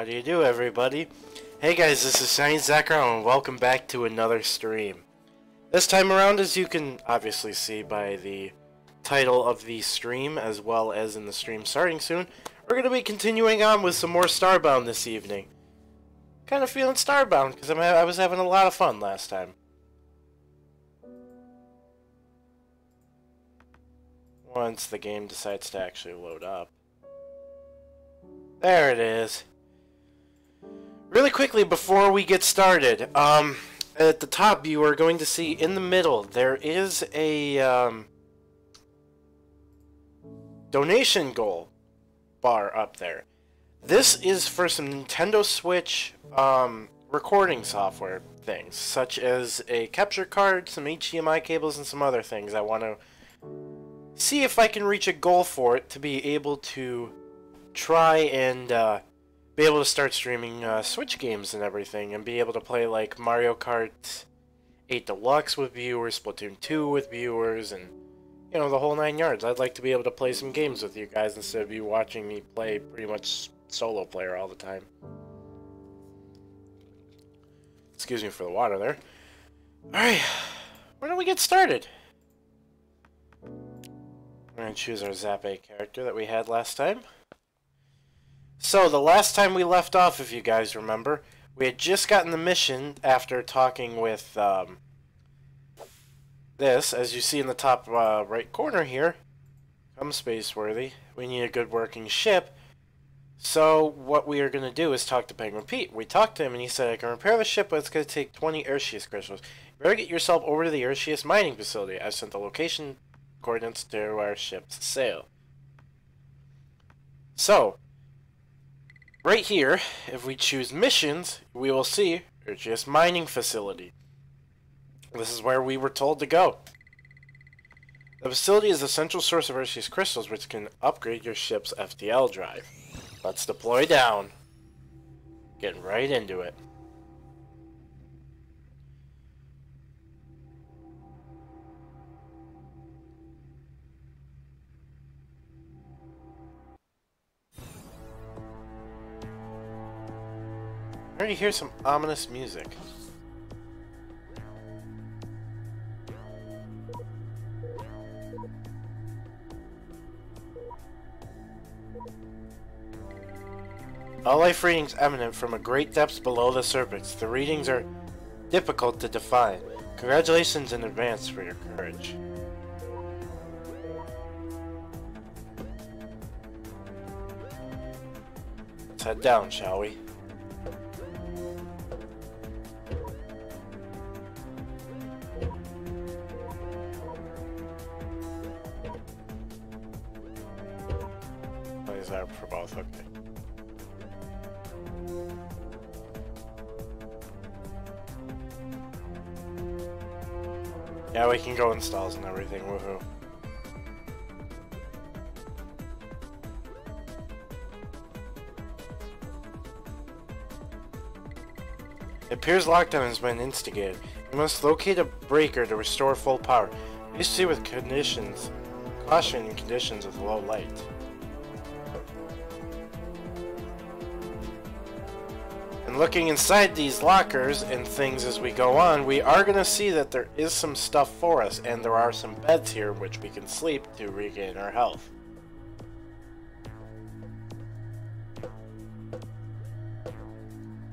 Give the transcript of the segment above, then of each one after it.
How do you do, everybody? Hey guys, this is Shiny Zacharo, and welcome back to another stream. This time around, as you can obviously see by the title of the stream, as well as in the stream starting soon, we're going to be continuing on with some more Starbound this evening. Kind of feeling Starbound, because I was having a lot of fun last time. Once the game decides to actually load up. There it is. Really quickly before we get started, at the top you are going to see in the middle there is a donation goal bar up there. This is for some Nintendo Switch recording software things, such as a capture card, some HDMI cables, and some other things. I want to see if I can reach a goal for it to be able to try and be able to start streaming Switch games and everything, and be able to play like Mario Kart 8 Deluxe with viewers, Splatoon 2 with viewers, and you know, the whole 9 yards. I'd like to be able to play some games with you guys instead of you watching me play pretty much solo player all the time. Excuse me for the water there. Alright, why don't we get started? We're going to choose our Zappe character that we had last time. So, the last time we left off, if you guys remember, we had just gotten the mission after talking with this. As you see in the top right corner here, come Spaceworthy, we need a good working ship. So, what we are going to do is talk to Penguin Pete. We talked to him and he said, I can repair the ship, but it's going to take 20 Earthsheath crystals. You better get yourself over to the Earthsheath mining facility. I've sent the location coordinates to our ship's sail. So, right here, if we choose missions, we will see Earthsheath mining facility. This is where we were told to go. The facility is the central source of Earthsheath crystals, which can upgrade your ship's FTL drive. Let's deploy down. Getting right into it. I already hear some ominous music. All life readings emanate from a great depths below the surface. The readings are difficult to define. Congratulations in advance for your courage. Let's head down, shall we? What is that for both? Okay. Yeah, we can go in stalls and everything, woohoo. It appears lockdown has been instigated. You must locate a breaker to restore full power. Please see with conditions, caution in conditions of low light. And looking inside these lockers and things as we go on, we are going to see that there is some stuff for us, and there are some beds here in which we can sleep to regain our health.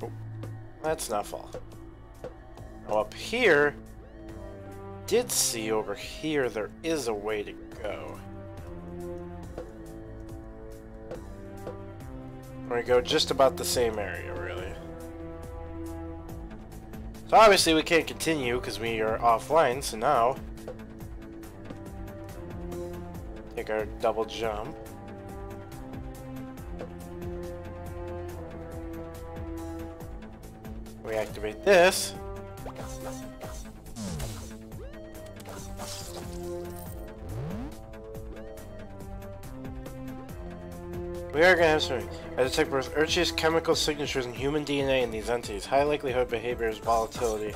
Oh, let's not fall. Now up here, did see over here there is a way to go. We're going to go just about the same area, really. So obviously we can't continue because we are offline, so now take our double jump. We activate this. We are going to have some. I detect both Earthsheath chemical signatures and human DNA in these entities. High likelihood behavior is volatility.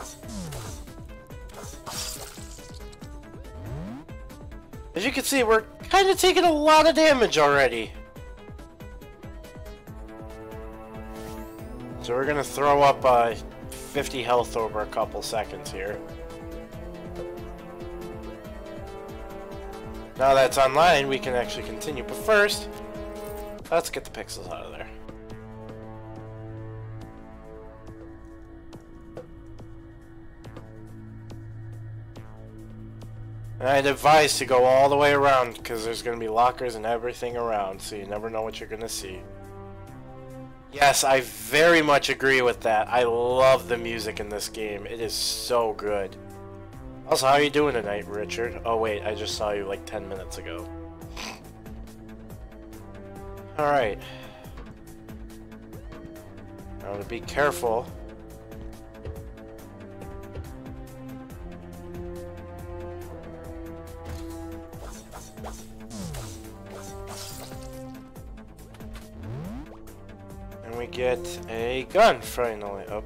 As you can see, we're kind of taking a lot of damage already. So we're gonna throw up 50 health over a couple seconds here. Now that's online, we can actually continue. But first, let's get the pixels out of there. And I'd advise to go all the way around because there's going to be lockers and everything around, so you never know what you're going to see. Yes, I very much agree with that. I love the music in this game. It is so good. Also, how are you doing tonight, Richard? Oh wait, I just saw you like 10 minutes ago. Alright. Now to be careful. And we get a gun finally. Oh.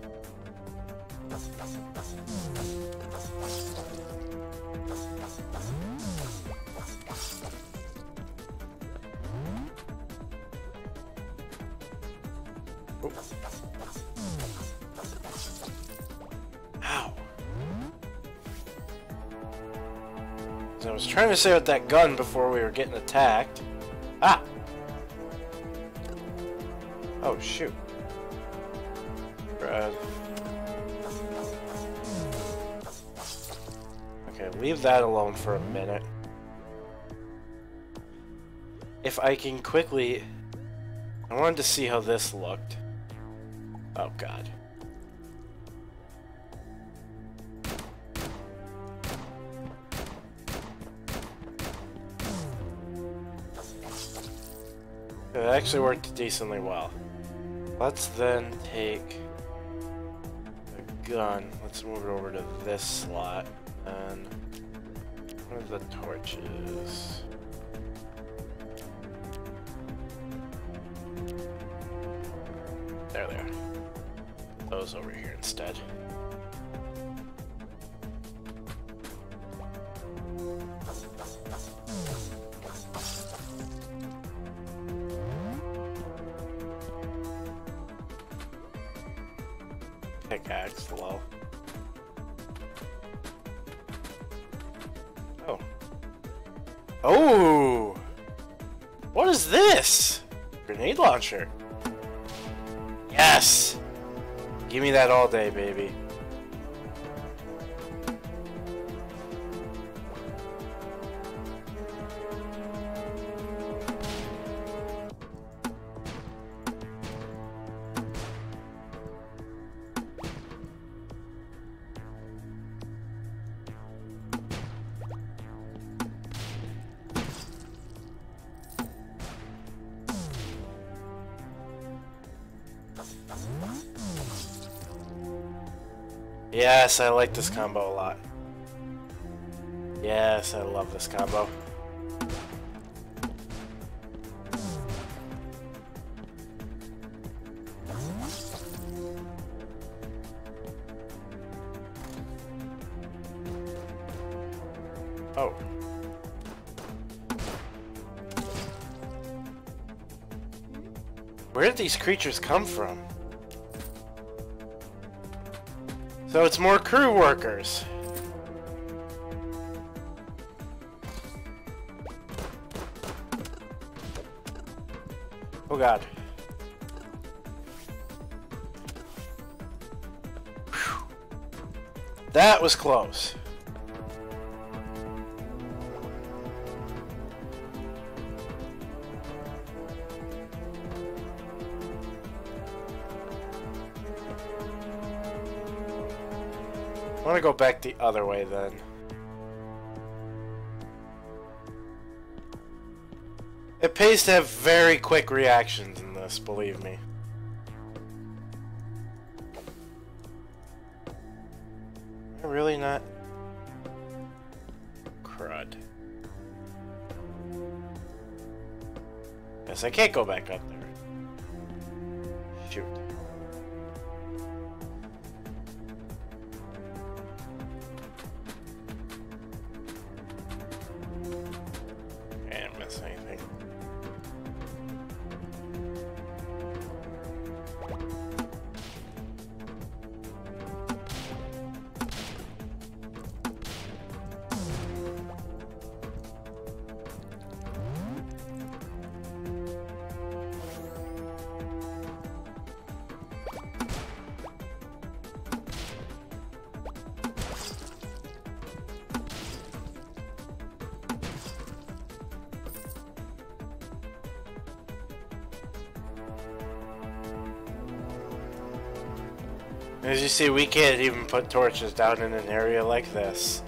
Ow. So I was trying to save that gun before we were getting attacked. Ah! Oh, shoot. Brad. Okay, leave that alone for a minute. If I can quickly... I wanted to see how this looked. Oh, God. It actually worked decently well. Let's then take a gun. Let's move it over to this slot. And what are the torches? There they are. Put those over here instead. Pickaxe, lol. Oh. Oh! What is this? Grenade launcher. Yes! Give me that all day, baby. Yes, I like this combo a lot. Yes, I love this combo. Oh. Where did these creatures come from? So it's more crew workers. Oh God. Whew. That was close. I want to go back the other way then. It pays to have very quick reactions in this, believe me. Am I really not? Crud. Yes, I can't go back up there. Shoot. Anything. As you see, we can't even put torches down in an area like this.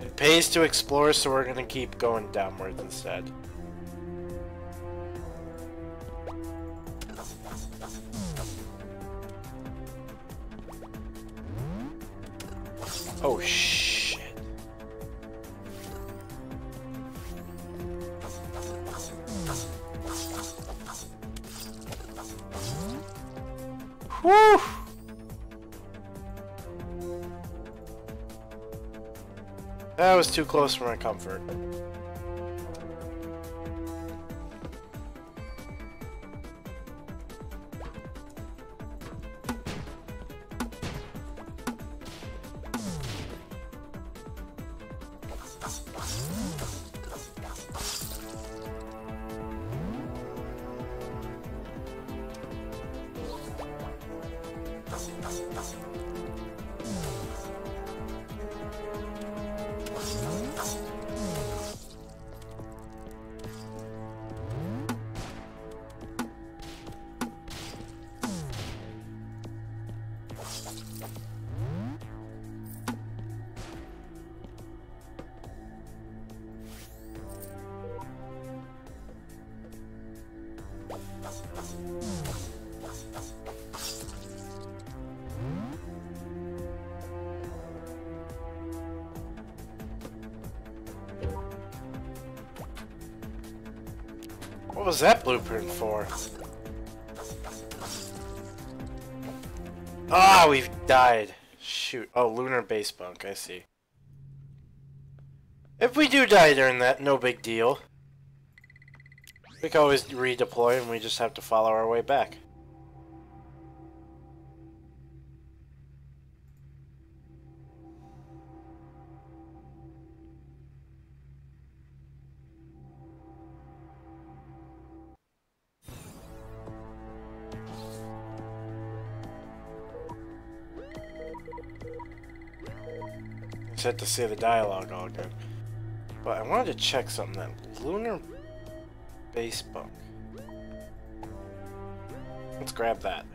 It pays to explore, so we're gonna keep going downwards instead. Oh shit. Whew! That was too close for my comfort. What was that blueprint for? Ah, we've died. Shoot. Oh, lunar base bunk, I see. If we do die during that, no big deal. We can always redeploy and we just have to follow our way back. Just had to say the dialogue all again. But I wanted to check something. That lunar base bunk. Let's grab that.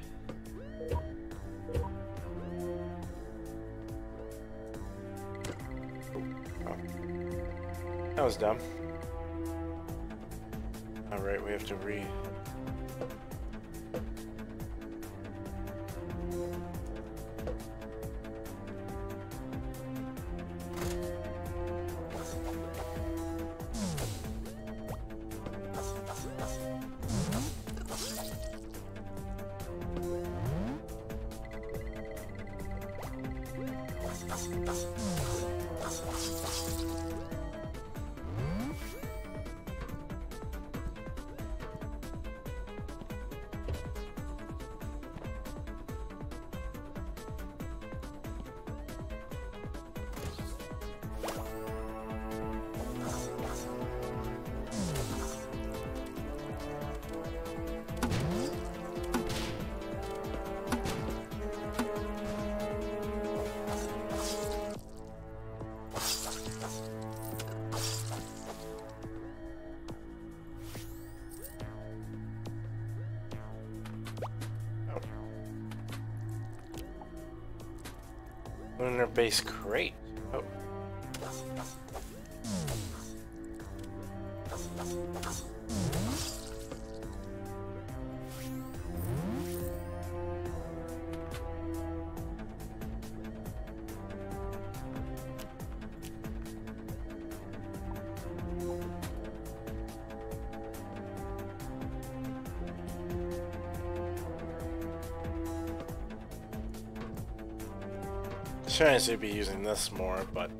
Oh. That was dumb. Alright, we have to lunar base crate. Oh. Should actually be using this more, but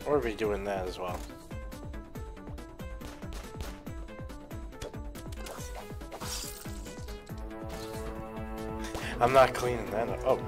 Or be doing that as well. I'm not cleaning that up. Oh.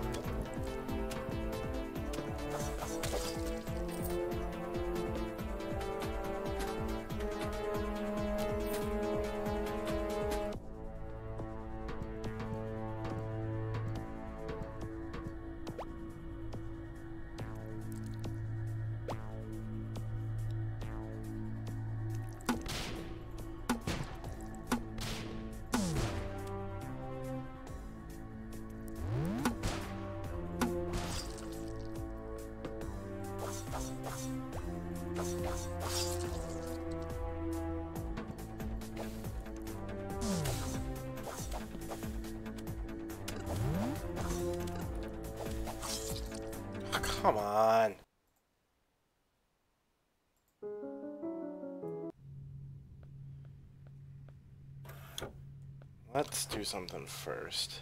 Come on. Let's do something first.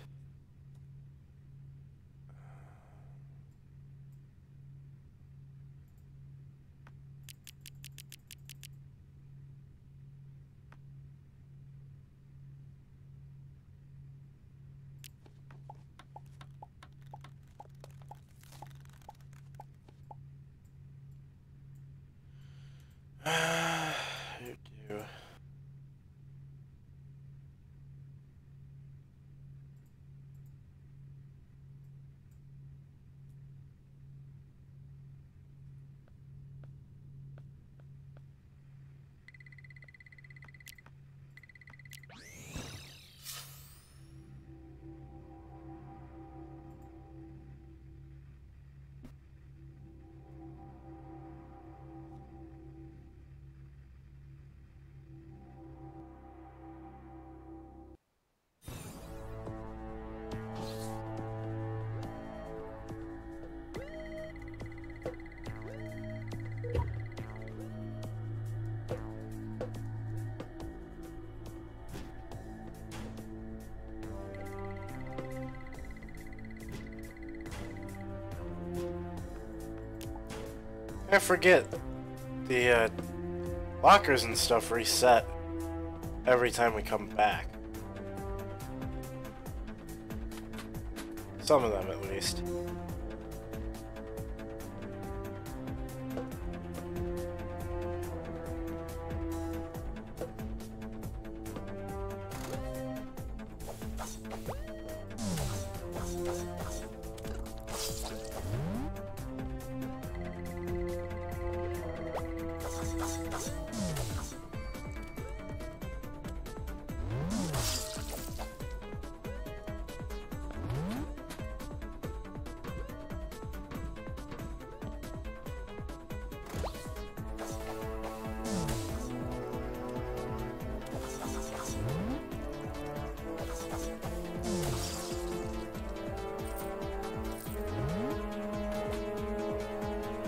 I forget the lockers and stuff reset every time we come back. Some of them at least.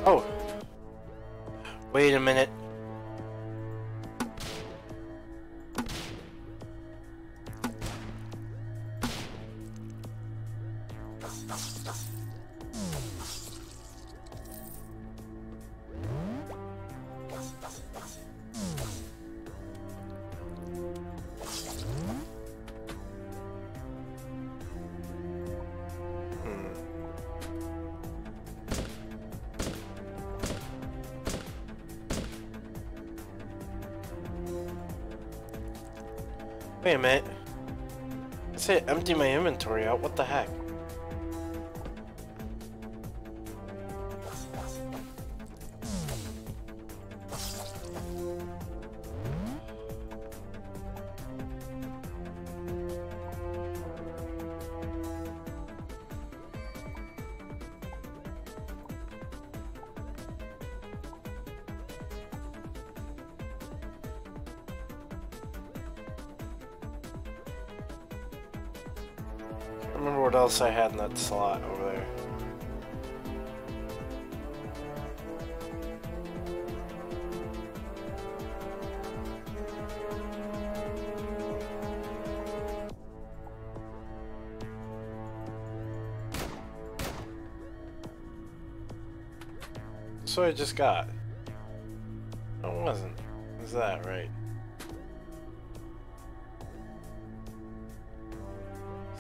Oh, wait a minute. Wait a minute. I say empty my inventory out. What the heck? I remember what else I had in that slot over there. That's what I just got. No, it wasn't. Is that right?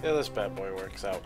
See how this bad boy works out.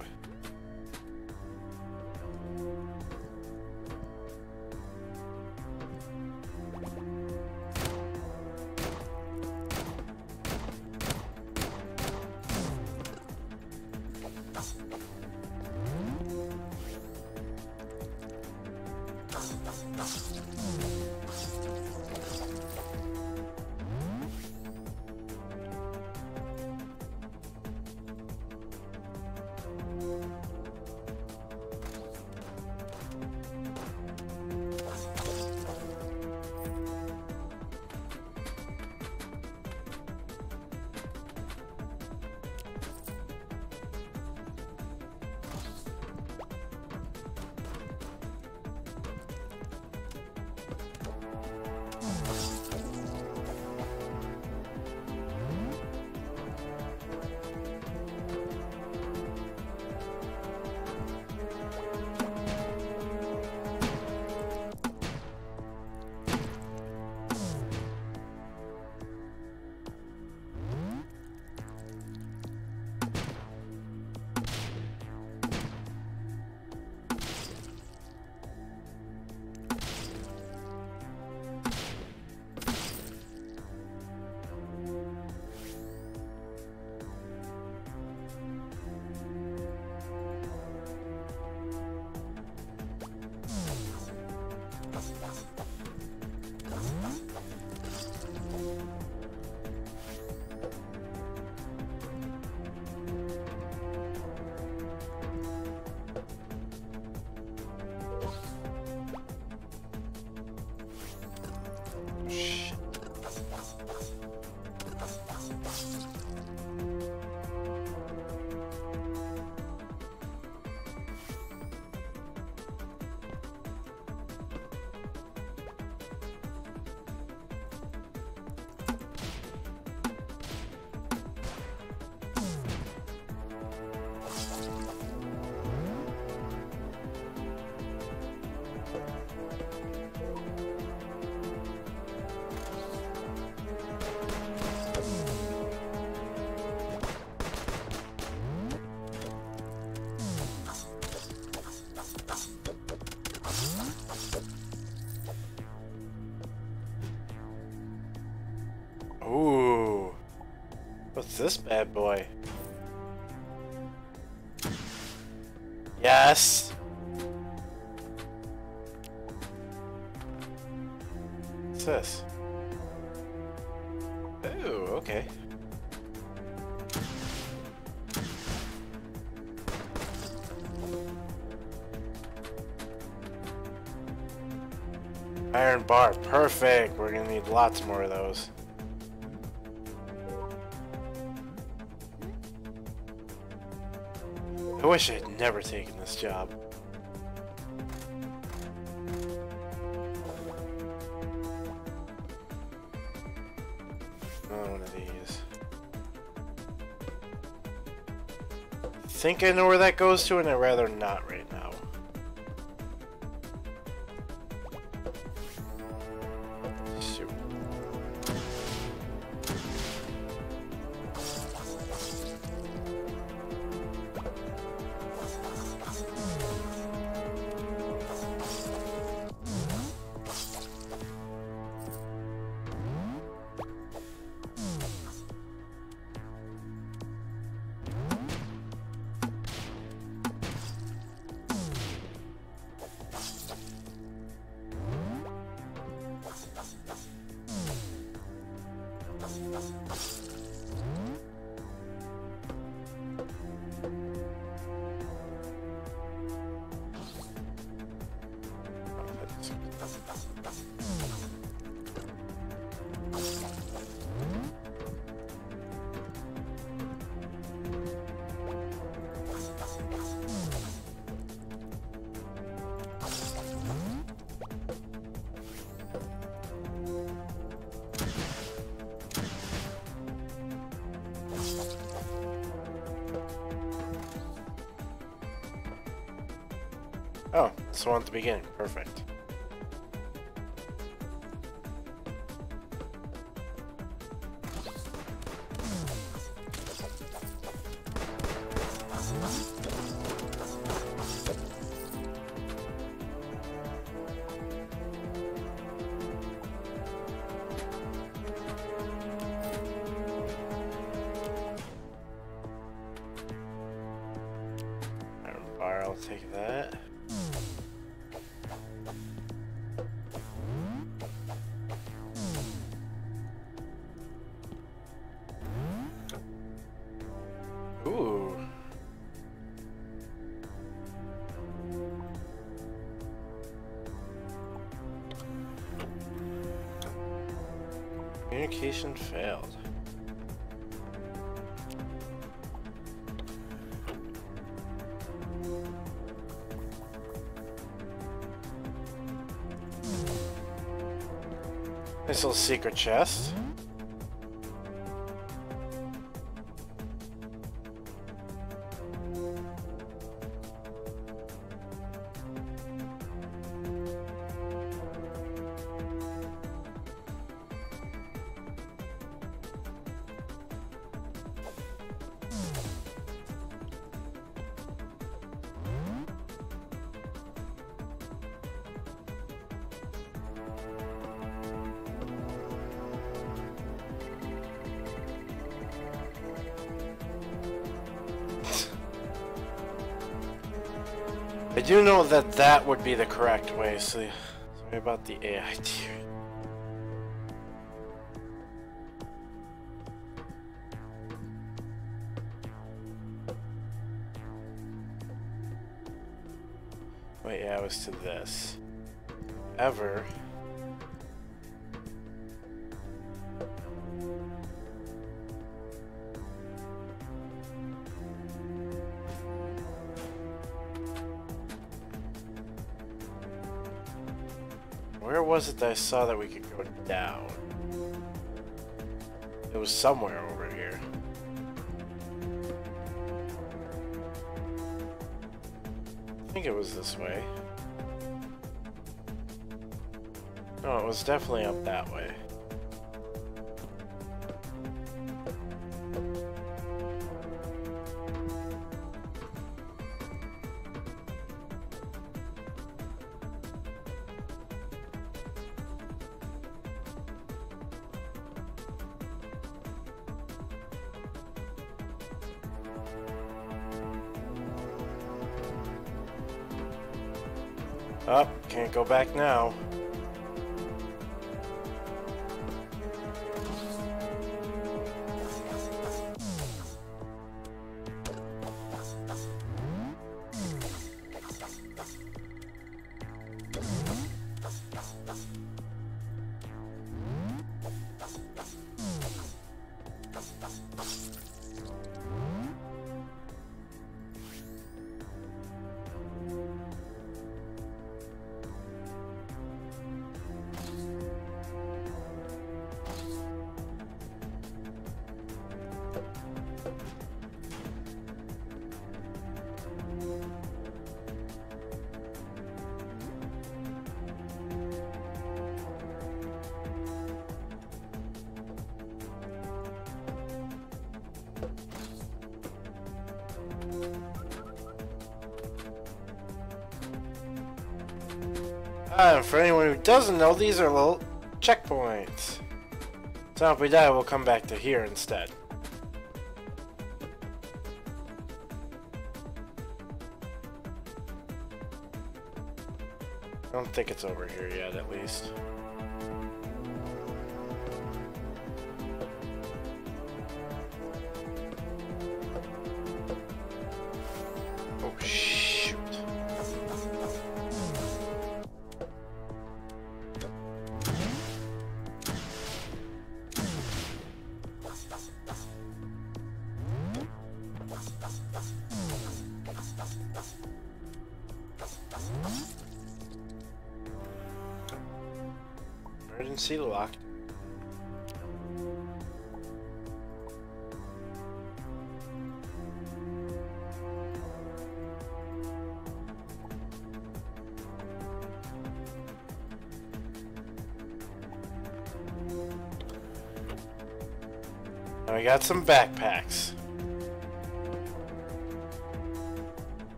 Ooh. What's this bad boy? Yes! What's this? Ooh, okay. Iron bar, perfect! We're gonna need lots more of those. I wish I had never taken this job. Another one of these. I think I know where that goes to, and I'd rather not right now. Shoot. Oh, it's the one at the beginning. Perfect. take that. Ooh. Communication failed. Nice little secret chest. I do know that that would be the correct way, so sorry about the AI tier. Wait, yeah, it was to this. Ever. Where was it that I saw that we could go down? It was somewhere over here. I think it was this way. No, it was definitely up that way. Oh, can't go back now. For anyone who doesn't know, these are little checkpoints. So if we die, we'll come back to here instead. I don't think it's over here yet, at least. Oh, shoot. Emergency locked. Now we got some backpacks.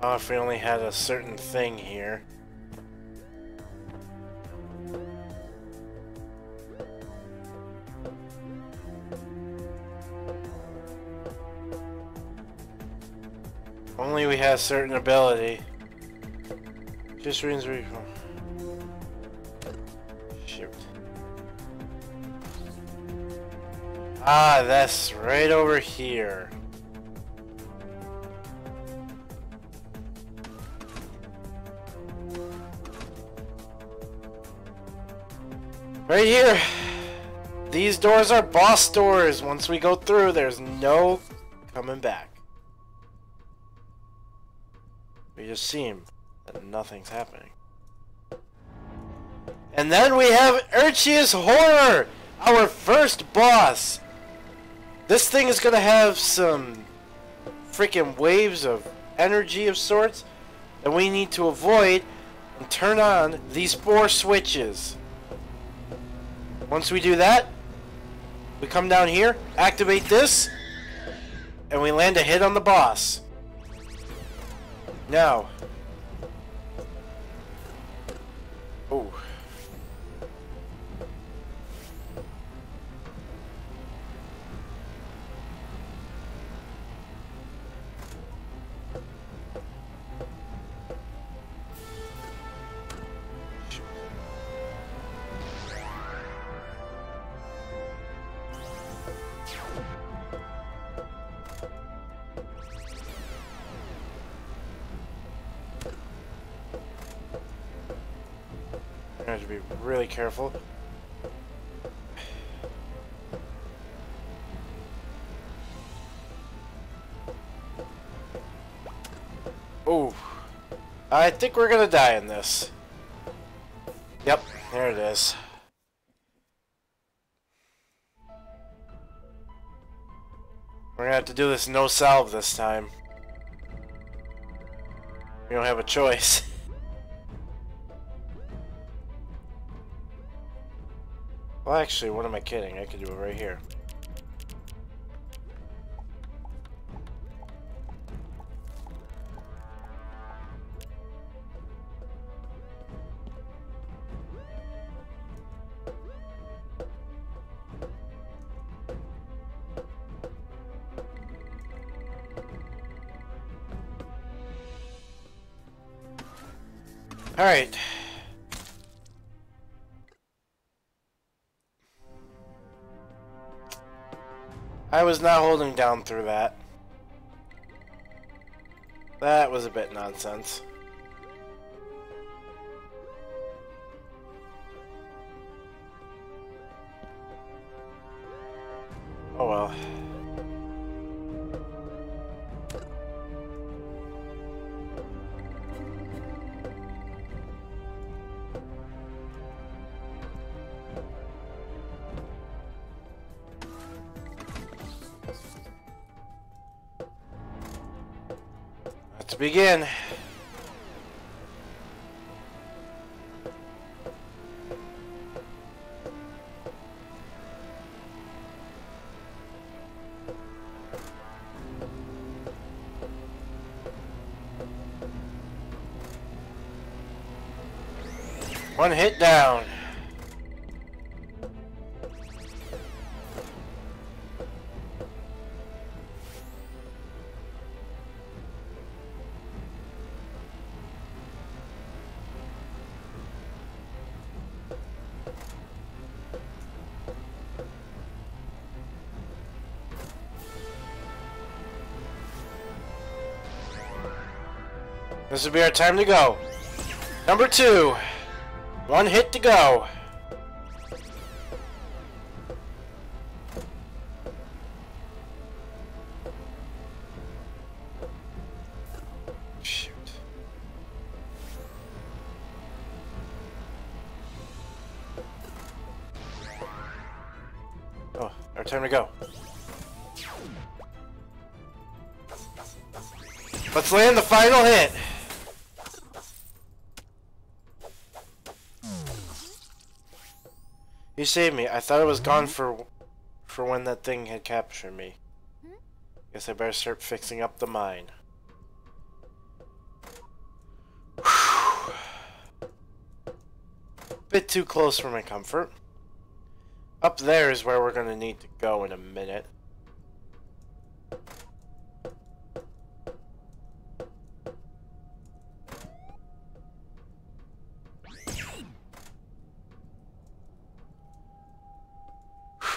Oh, if we only had a certain thing here. Only we had a certain ability. Just means we... Shoot. Ah, that's right over here. Right here. These doors are boss doors. Once we go through, there's no coming back. We just seem that nothing's happening. And then we have Urchia's Horror, our first boss. This thing is gonna have some freaking waves of energy of sorts that we need to avoid and turn on these 4 switches. Once we do that, we come down here, activate this, and we land a hit on the boss. Now. Oh. I have to be really careful. Oh, I think we're gonna die in this. Yep, there it is. We're gonna have to do this no salve this time. We don't have a choice. Well, actually, what am I kidding? I could do it right here. All right. I was not holding down through that. That was a bit nonsense. Oh well. Let's begin. One hit down. This will be our time to go. Number 2. One hit to go. Shoot. Oh, our time to go. Let's land the final hit. You saved me. I thought it was gone for when that thing had captured me. Guess I better start fixing up the mine. bit too close for my comfort. Up there is where we're going to need to go in a minute.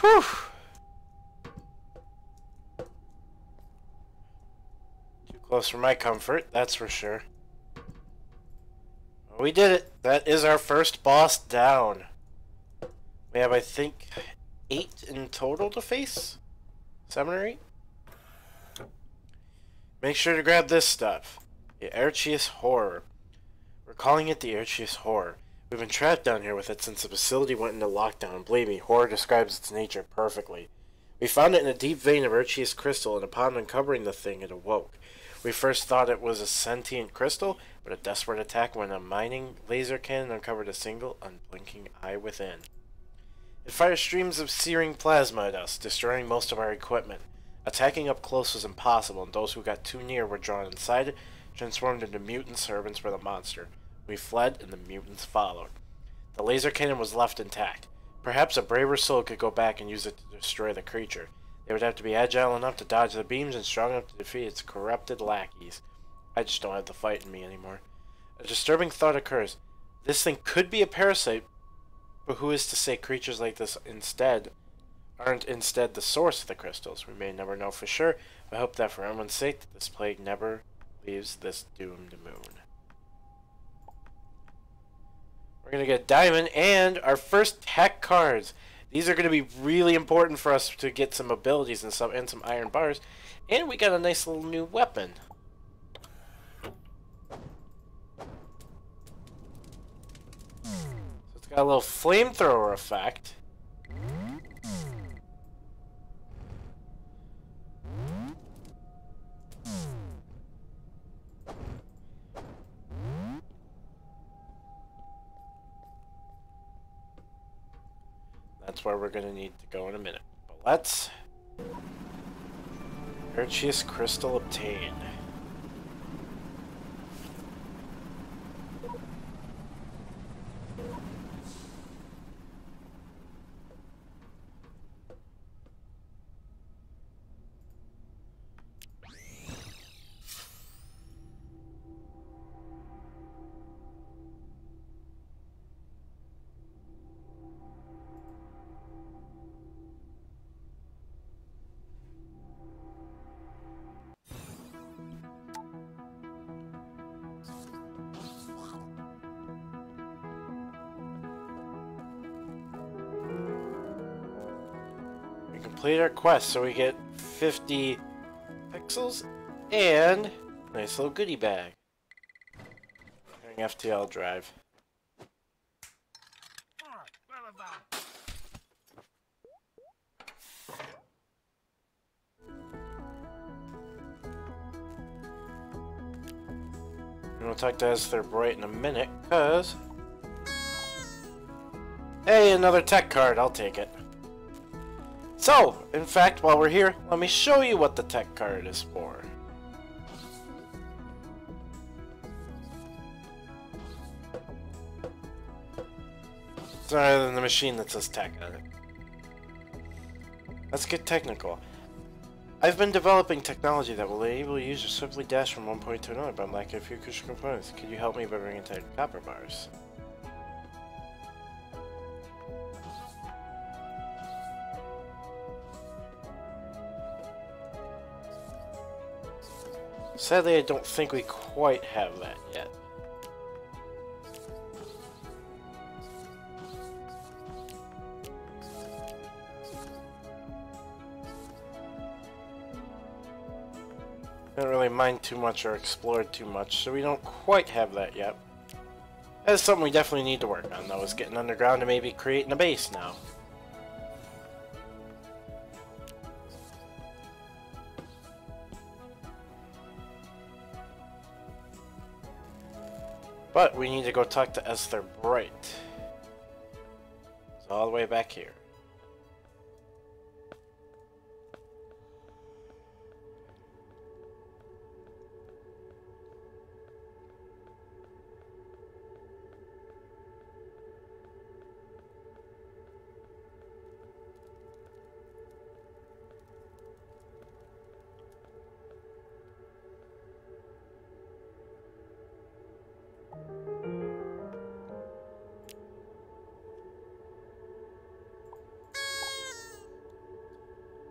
Whew! Too close for my comfort, that's for sure. We did it! That is our first boss down. We have, I think, 8 in total to face? 7 or 8? Make sure to grab this stuff. The Archius Horror. We're calling it the Archius Horror. We've been trapped down here with it since the facility went into lockdown. Believe me, horror describes its nature perfectly. We found it in a deep vein of Archius crystal, and upon uncovering the thing, it awoke. We first thought it was a sentient crystal, but a desperate attack when a mining laser cannon uncovered a single, unblinking eye within. It fired streams of searing plasma at us, destroying most of our equipment. Attacking up close was impossible, and those who got too near were drawn inside it, transformed into mutant servants for the monster. We fled, and the mutants followed. The laser cannon was left intact. Perhaps a braver soul could go back and use it to destroy the creature. They would have to be agile enough to dodge the beams and strong enough to defeat its corrupted lackeys. I just don't have the fight in me anymore. A disturbing thought occurs. This thing could be a parasite, but who is to say creatures like this aren't instead the source of the crystals? We may never know for sure, but I hope that for everyone's sake that this plague never leaves this doomed moon. We're going to get a diamond and our first tech cards. These are going to be really important for us to get some abilities and some iron bars. And we got a nice little new weapon. So it's got a little flamethrower effect. That's where we're going to need to go in a minute. But let's... Archius Crystal obtained. Complete our quest, so we get 50 pixels and a nice little goodie bag. During FTL drive. And we'll talk to Esther Bright in a minute, cause hey, another tech card, I'll take it. So, in fact, while we're here, let me show you what the tech card is for. It's other than the machine that says tech on it. Let's get technical. I've been developing technology that will enable users to simply dash from one point to another, but I'm lacking a few crucial components. Could you help me by bringing 10 copper bars? Sadly, I don't think we quite have that yet. Didn't really mine too much or explored too much, so we don't quite have that yet. That's something we definitely need to work on, though, is getting underground and maybe creating a base now. But we need to go talk to Esther Bright. It's all the way back here.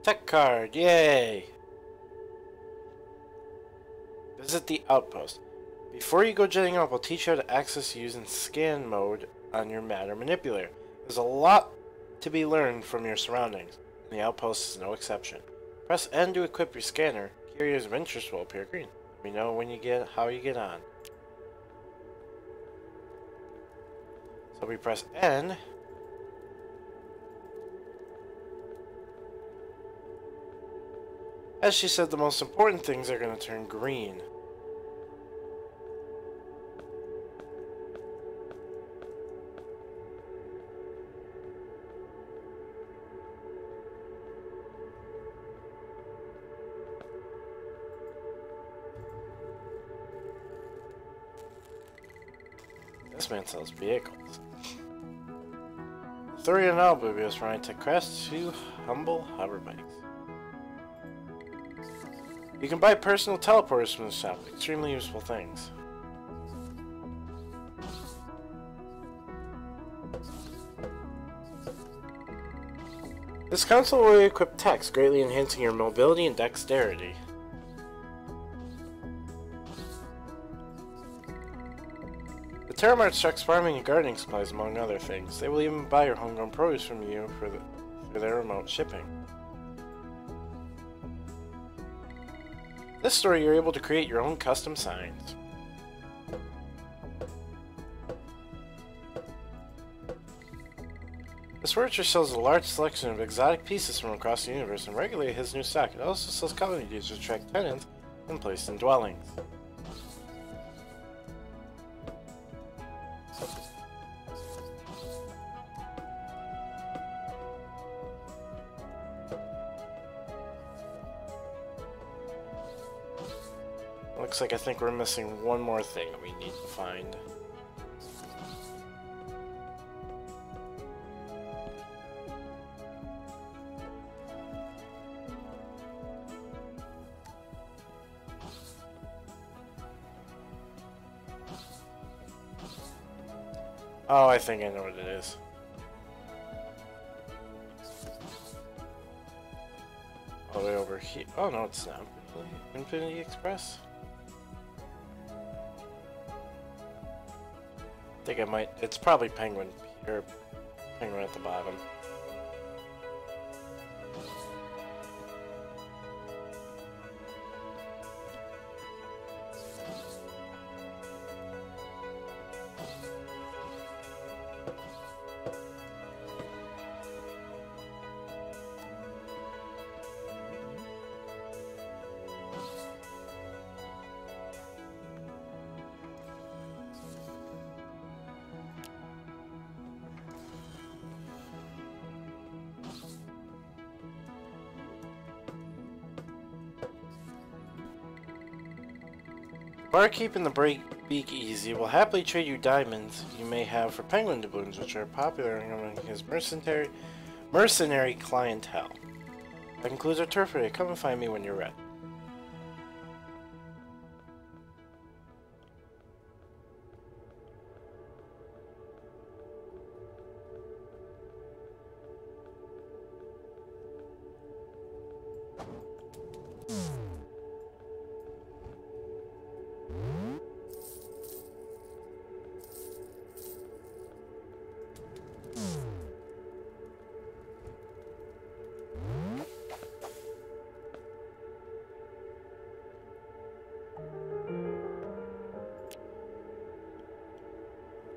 Tech card, yay! Visit the outpost. Before you go jetting up, I'll teach you how to access using scan mode on your matter manipulator. There's a lot to be learned from your surroundings, and the outpost is no exception. Press N to equip your scanner. Key areas of interest will appear green. Let me know when you get how you get on. So we press N. As she said, the most important things are going to turn green. This man sells vehicles. Thorian Albubius running to crest 2 humble hover bikes. You can buy personal teleporters from the shop. Extremely useful things. This console will equip techs, greatly enhancing your mobility and dexterity. The Terramart stocks farming and gardening supplies, among other things. They will even buy your homegrown produce from you for their remote shipping. This store, you're able to create your own custom signs. This furniture sells a large selection of exotic pieces from across the universe and regularly has new stock. It also sells colony deeds to attract tenants and place in dwellings. Looks like I think we're missing one more thing that we need to find. Oh, I think I know what it is. All the way over here. Oh no, it's not. Infinity Express? I think I might. It's probably Penguin, or Penguin at the bottom. Barkeep and the Beak Easy will happily trade you diamonds you may have for penguin doubloons, which are popular among his mercenary clientele. That concludes our tour for today. Come and find me when you're ready.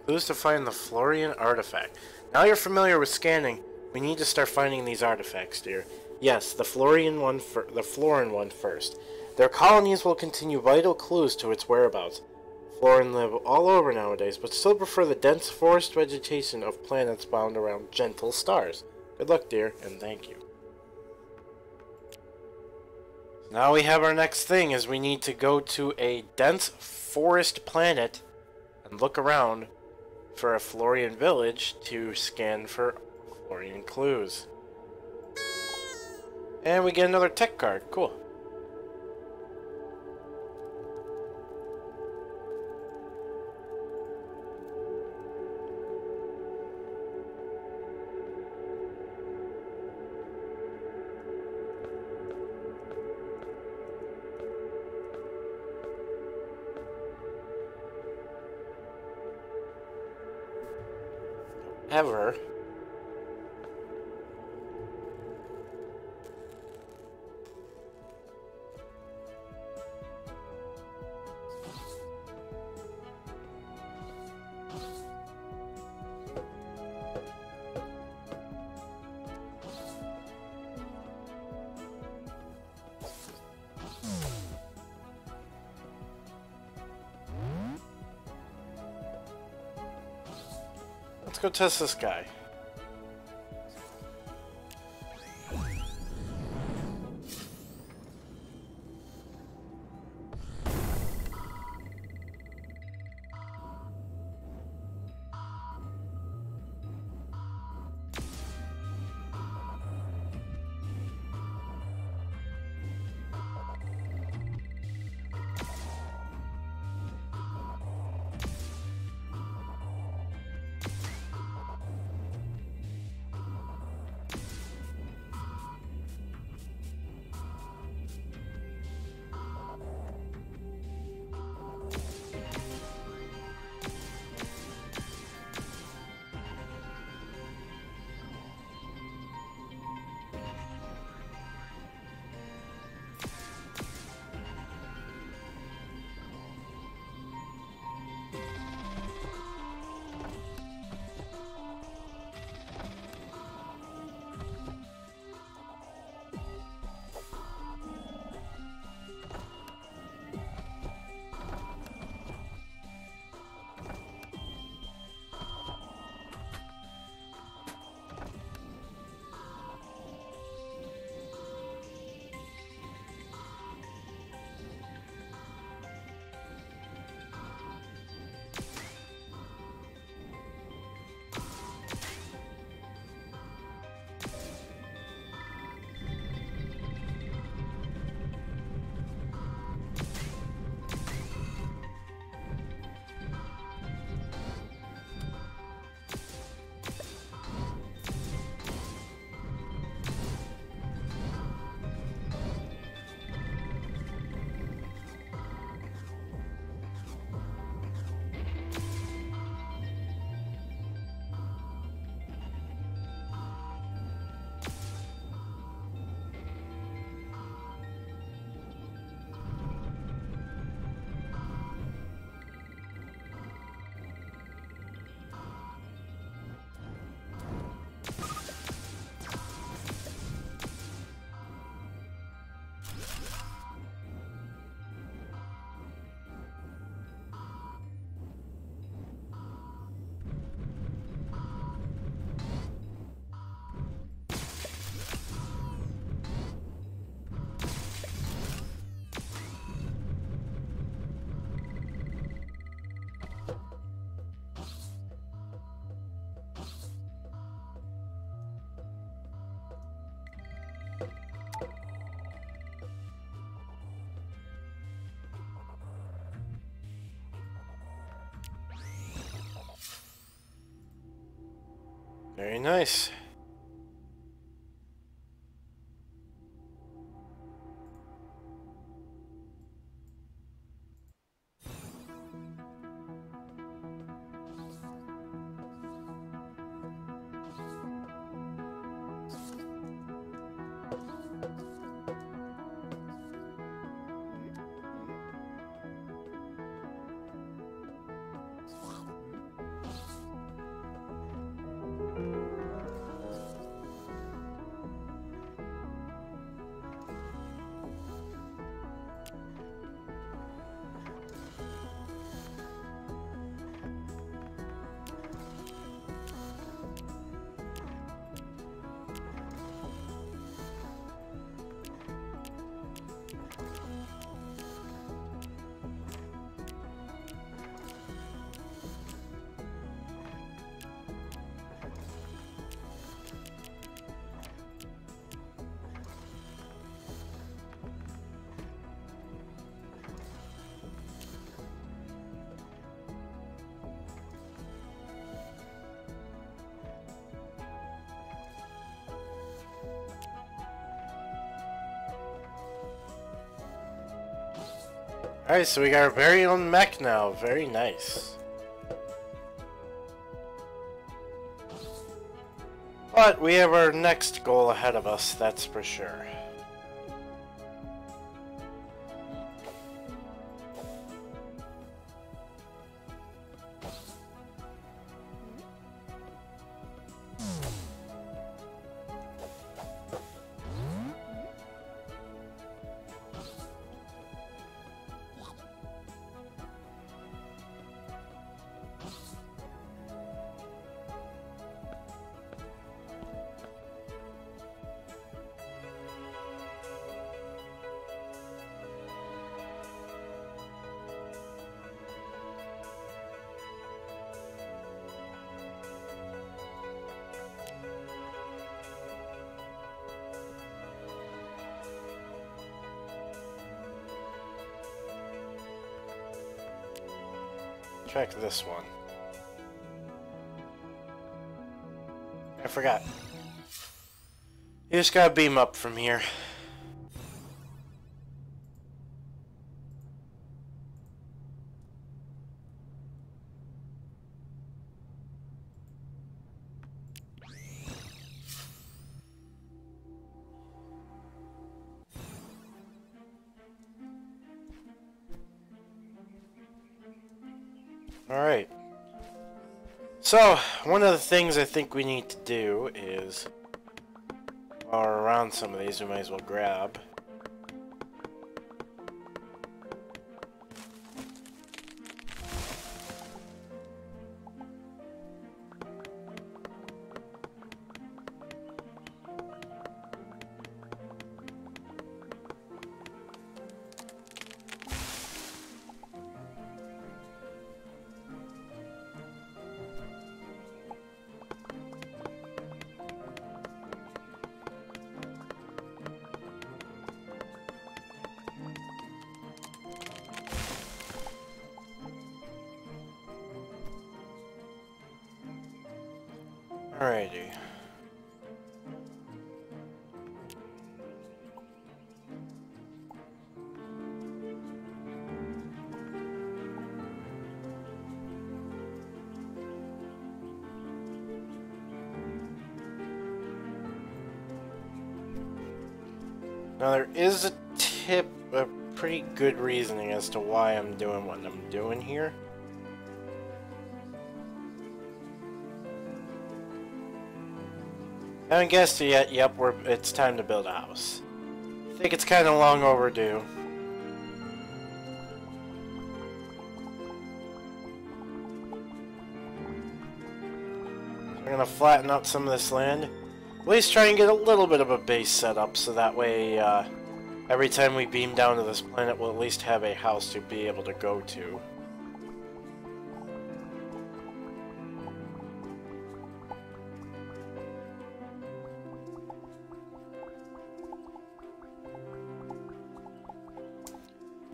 Clues to find the Florian artifact. Now you're familiar with scanning, we need to start finding these artifacts, dear. Yes, the Florin one first. Their colonies will continue vital clues to its whereabouts. Florin live all over nowadays, but still prefer the dense forest vegetation of planets bound around gentle stars. Good luck, dear, and thank you. Now we have our next thing, is we need to go to a dense forest planet and look around for a Florian village to scan for Florian clues. And we get another tech card. Cool. ever. Let's go test this guy. Very nice. Alright, so we got our very own mech now. Very nice. But we have our next goal ahead of us, that's for sure. Check this one. I forgot. You just gotta beam up from here. Alright. So, one of the things I think we need to do is, while we're around some of these, we might as well grab. Alrighty. Now there is a pretty good reasoning as to why I'm doing what I'm doing here. Haven't guessed it yet. Yep, it's time to build a house. I think it's kind of long overdue. So we're gonna flatten out some of this land. At least try and get a little bit of a base set up, so that way every time we beam down to this planet, we'll at least have a house to be able to go to.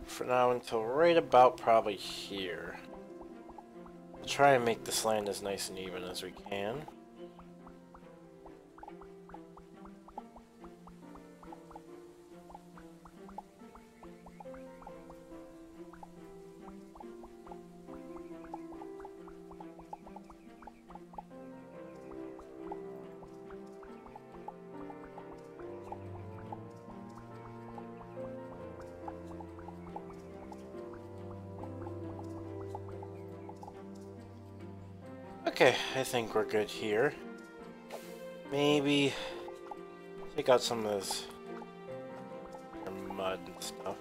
For now, until right about probably here. We'll try and make this land as nice and even as we can. Okay, I think we're good here. Maybe take out some of this mud and stuff.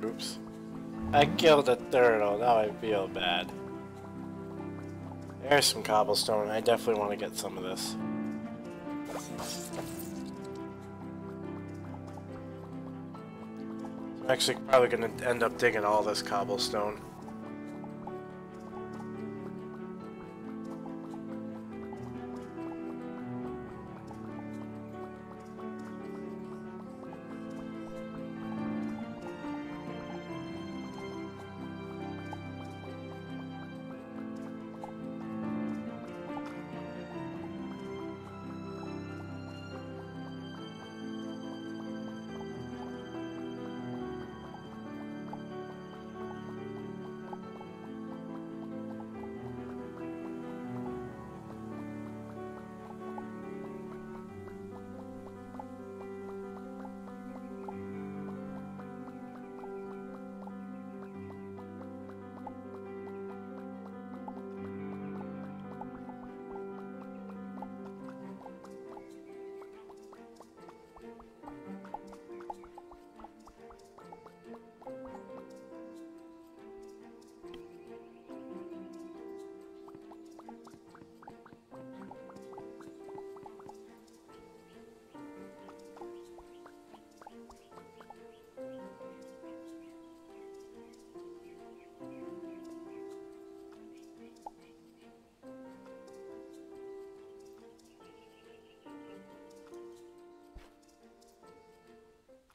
Oops. I killed a turtle, now I feel bad. There's some cobblestone, I definitely want to get some of this. I'm actually probably going to end up digging all this cobblestone.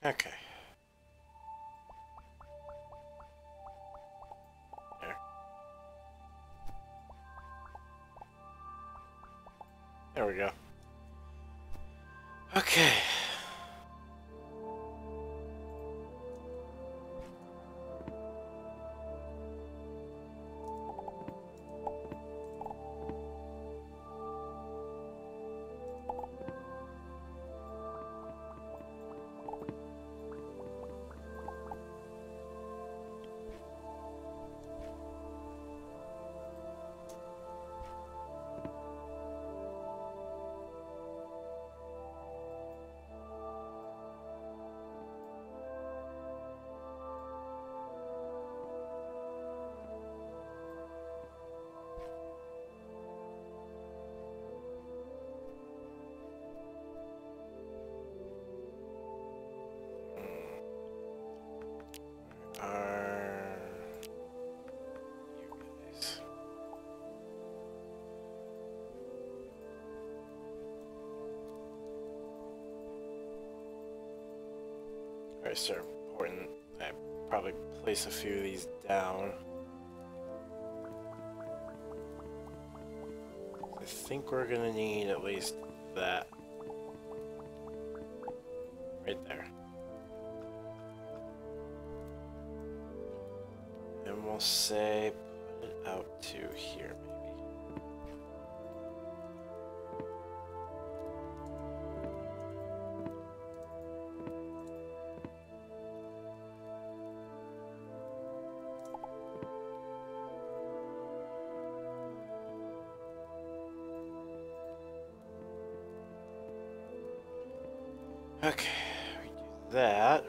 Okay. There. There we go. Okay. You guys. Alright, sir. Important. I probably place a few of these down. I think we're gonna need at least that. Right there. And we'll say put it out to here, maybe. Okay, we do that.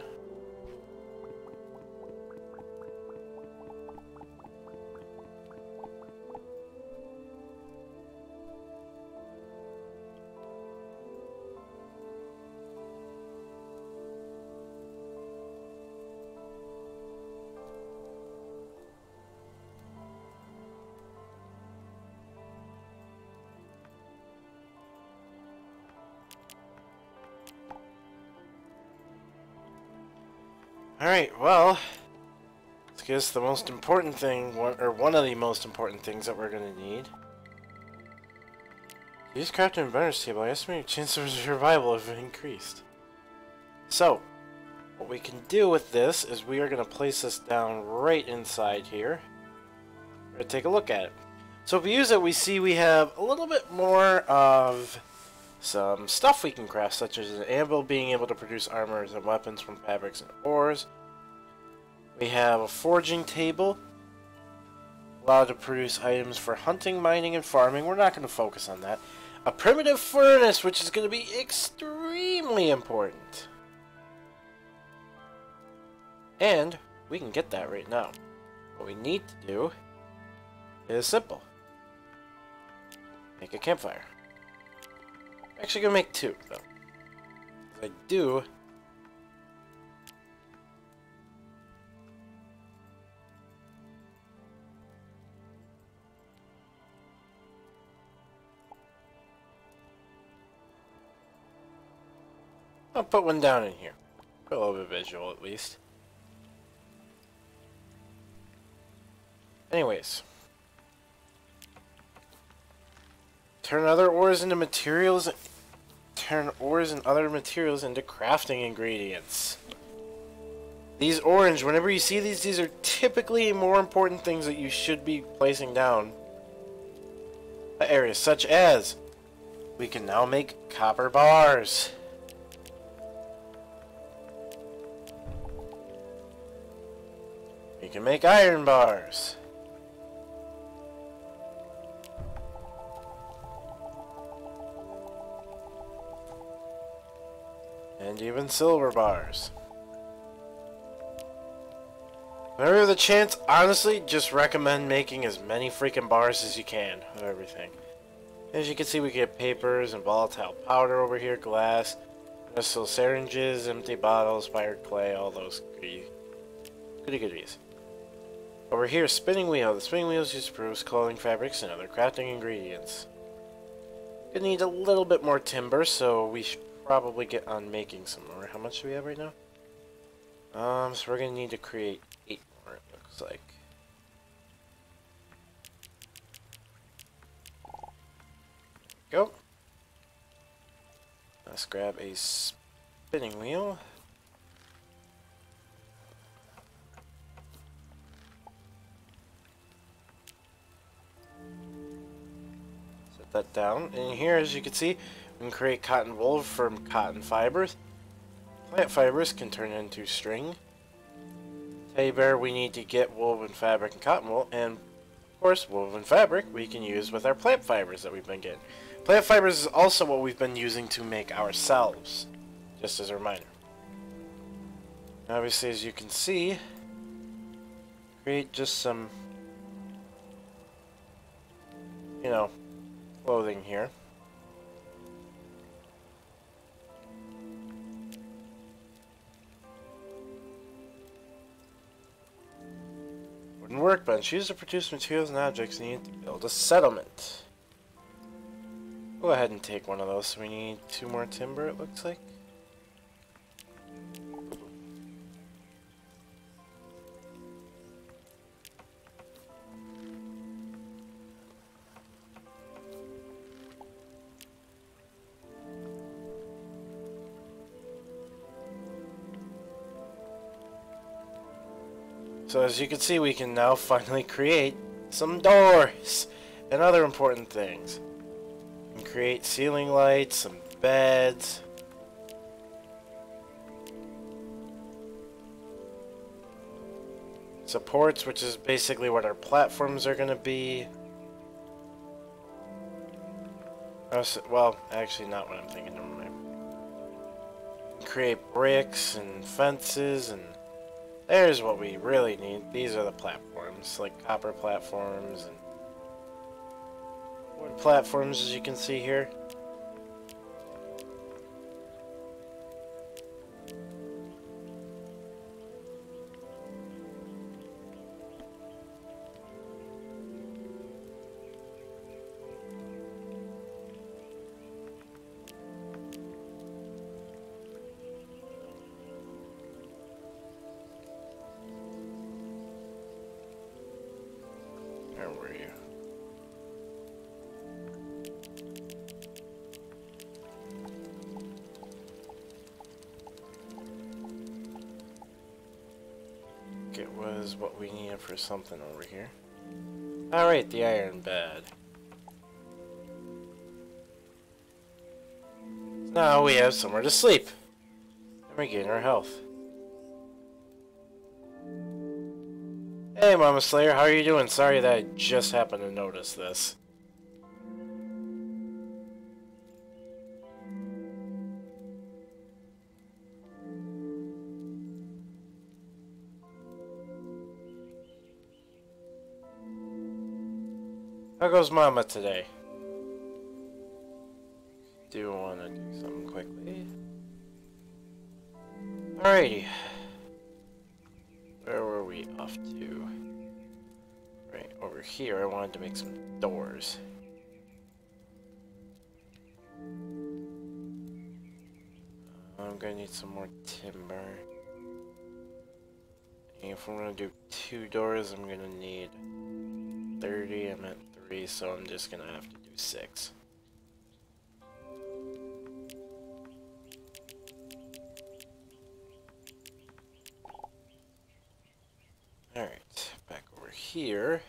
Alright, well, let's guess the most important thing, one of the most important things that we're going to need. Use crafting inventor's table. I estimate your chances of survival have increased. So, what we can do with this is we are going to place this down right inside here. We're going to take a look at it. So if we use it, we see we have a little bit more of some stuff we can craft, such as an anvil being able to produce armors and weapons from fabrics and ores. We have a forging table, allowed to produce items for hunting, mining, and farming. We're not going to focus on that. A primitive furnace, which is going to be extremely important. And we can get that right now. What we need to do is simple. Make a campfire. I'm actually going to make two, though. If I do... I'll put one down in here. For a little bit visual, at least. Anyways. Turn other ores into materials. Turn ores and other materials into crafting ingredients. These orange, whenever you see these are typically more important things that you should be placing down. Areas such as we can now make copper bars. We can make iron bars. And even silver bars. Whenever you have the chance, honestly, just recommend making as many freaking bars as you can of everything. As you can see, we get papers and volatile powder over here, glass, crystal syringes, empty bottles, fired clay, all those goody goodies. Over here, spinning wheel. The spinning wheel is used to produce clothing, fabrics, and other crafting ingredients. Gonna need a little bit more timber, so we should probably get on making some more. How much do we have right now? So we're gonna need to create 8 more, it looks like. Go. Let's grab a spinning wheel. Set that down. And here, as you can see, we can create cotton wool from cotton fibers. Plant fibers can turn into string. Teddy bear, we need to get woven fabric and cotton wool, and of course, woven fabric we can use with our plant fibers that we've been getting. Plant fibers is also what we've been using to make ourselves, just as a reminder. Obviously, as you can see, create just some, you know, clothing here. Wooden workbench. Used to produce materials and objects needed to build a settlement. Go ahead and take one of those. So we need 2 more timber, it looks like. So as you can see, we can now finally create some doors and other important things. We can create ceiling lights, some beds. Supports, which is basically what our platforms are going to be. Well, actually not what I'm thinking, never mind. Create bricks and fences, and there's what we really need. These are the platforms, like copper platforms and wood platforms, as you can see here. Where were you? It was what we needed for something over here. Alright, the iron bed. Now we have somewhere to sleep. And regain our health. Hey, Mama Slayer, how are you doing? Sorry that I just happened to notice this. How goes Mama today? Do want to do something quickly. Alrighty. Where were we off to? Right over here, I wanted to make some doors. I'm gonna need some more timber. And if I'm gonna do 2 doors, I'm gonna need 30. I'm at 3, so I'm just gonna have to do 6. Alright, back over here.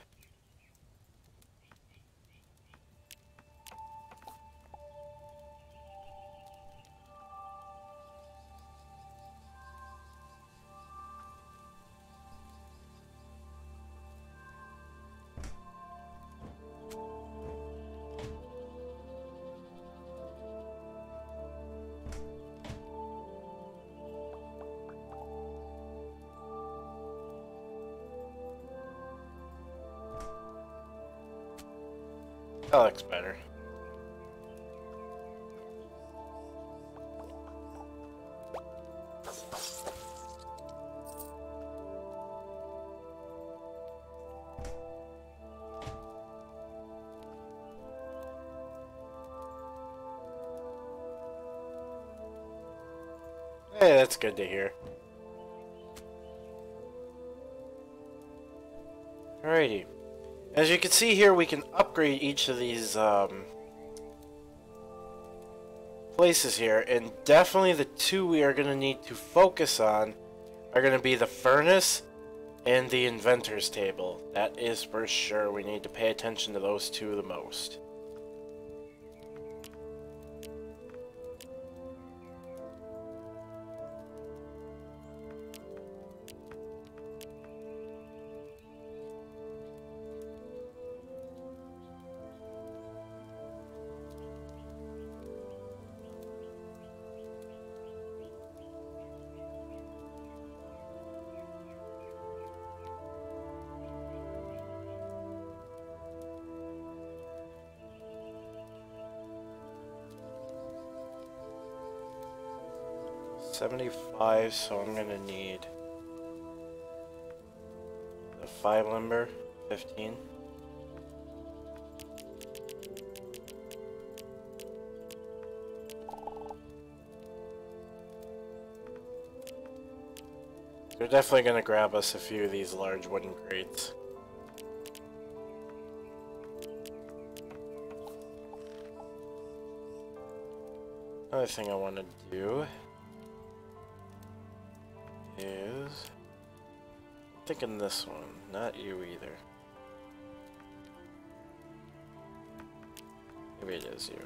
That looks better. Hey, that's good to hear. Alrighty. As you can see here, we can upgrade each of these places here, and definitely the two we are going to need to focus on are going to be the furnace and the inventor's table. That is for sure. We need to pay attention to those two the most. $75, so I'm gonna need the 5 lumber, 15. They're definitely gonna grab us a few of these large wooden crates. Another thing I want to do is, I'm thinking this one, not you either. Maybe it is you.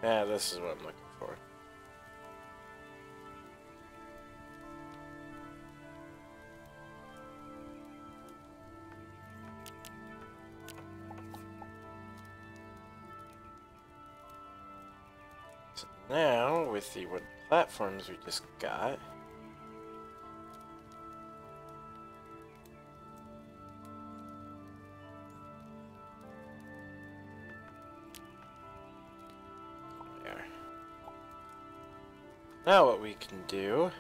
Yeah, this is what I'm looking for. So now, with the wood platforms we just got, there. Now what we can do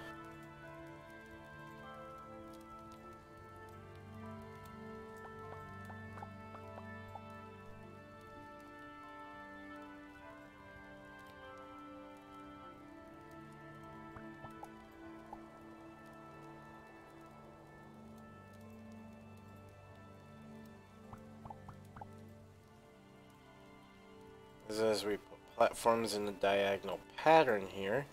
is, as we put platforms in the diagonal pattern here,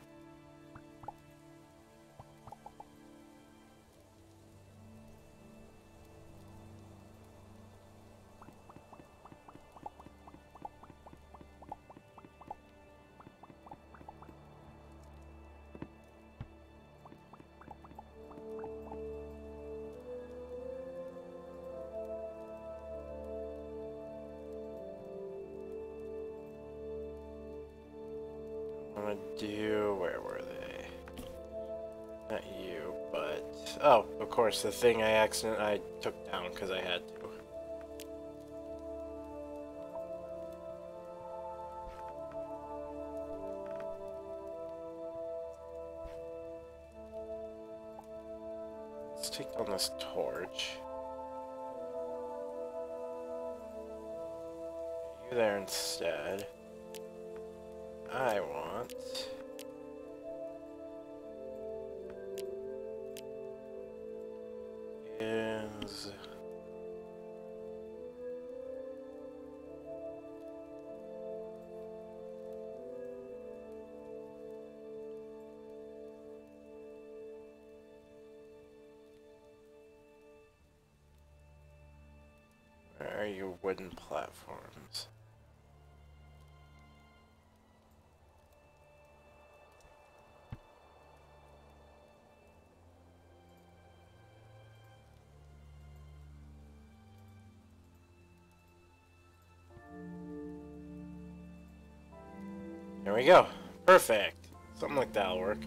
I'm gonna do, where were they? Not you, but, oh, of course, the thing I took down because I had to. Let's take down this torch. You there instead. I want is where are your wooden platforms? There we go. Perfect. Something like that'll work.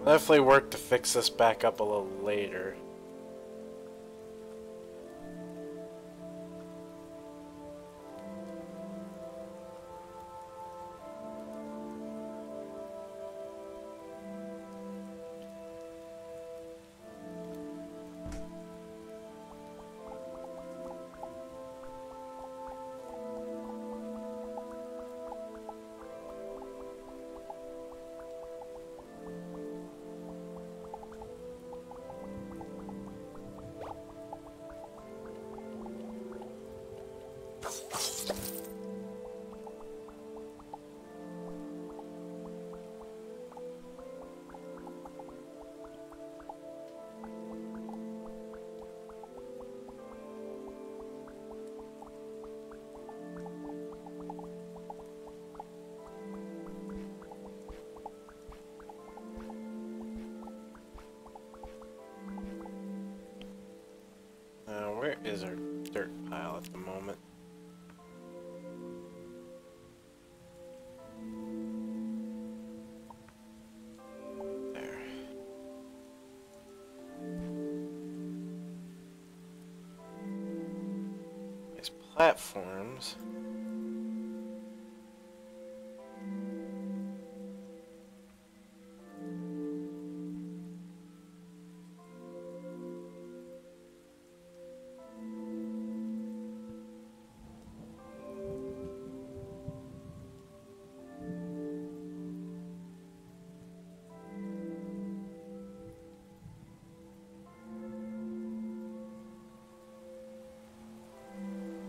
I'll definitely work to fix this back up a little later. Where is our dirt pile at the moment? There. These platforms.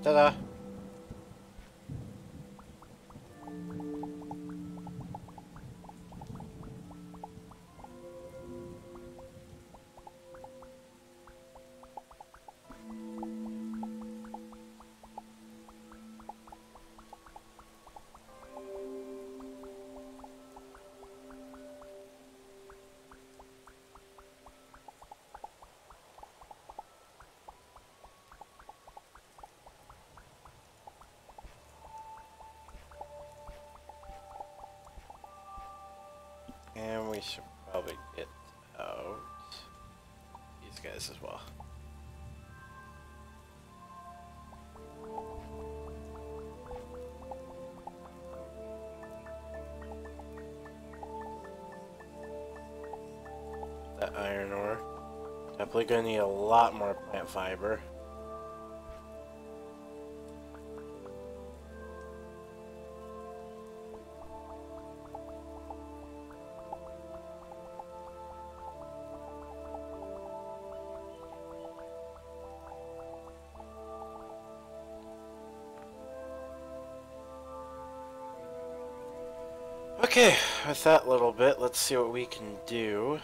Ta-da! And we should probably get out these guys as well. That iron ore. Definitely gonna need a lot more plant fiber. Okay, with that little bit, let's see what we can do.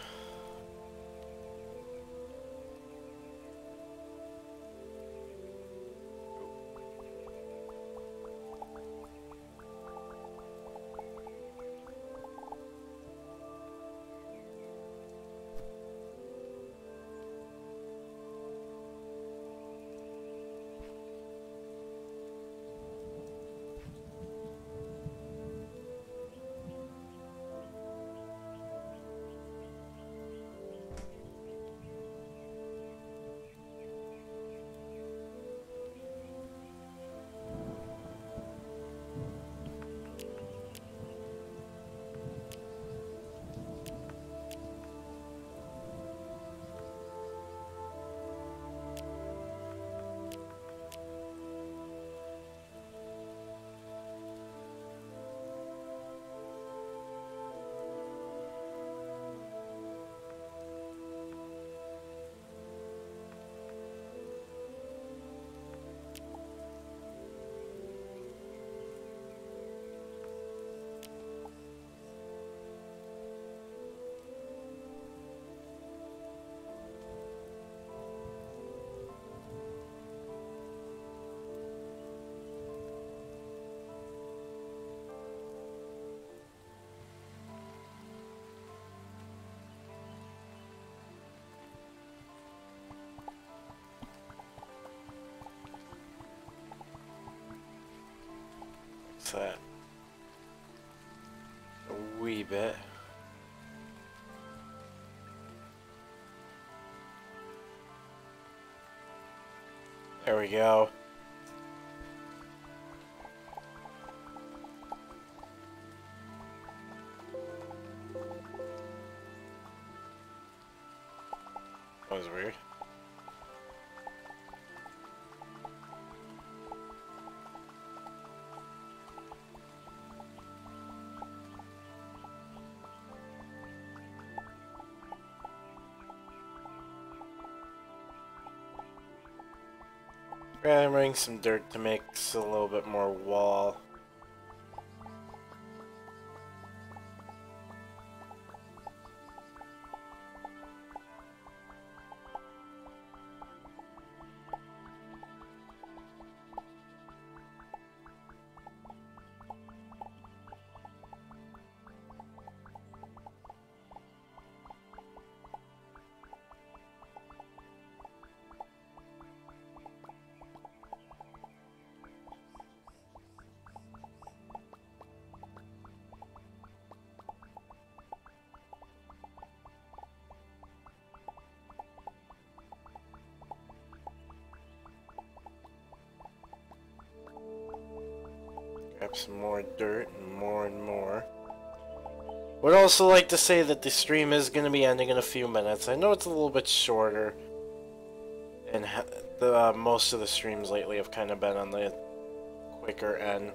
That a wee bit. There we go. That was weird. Bring some dirt to mix a little bit more wall. Grab some more dirt and more. Would also like to say that the stream is going to be ending in a few minutes. I know it's a little bit shorter, and most of the streams lately have kind of been on the quicker end.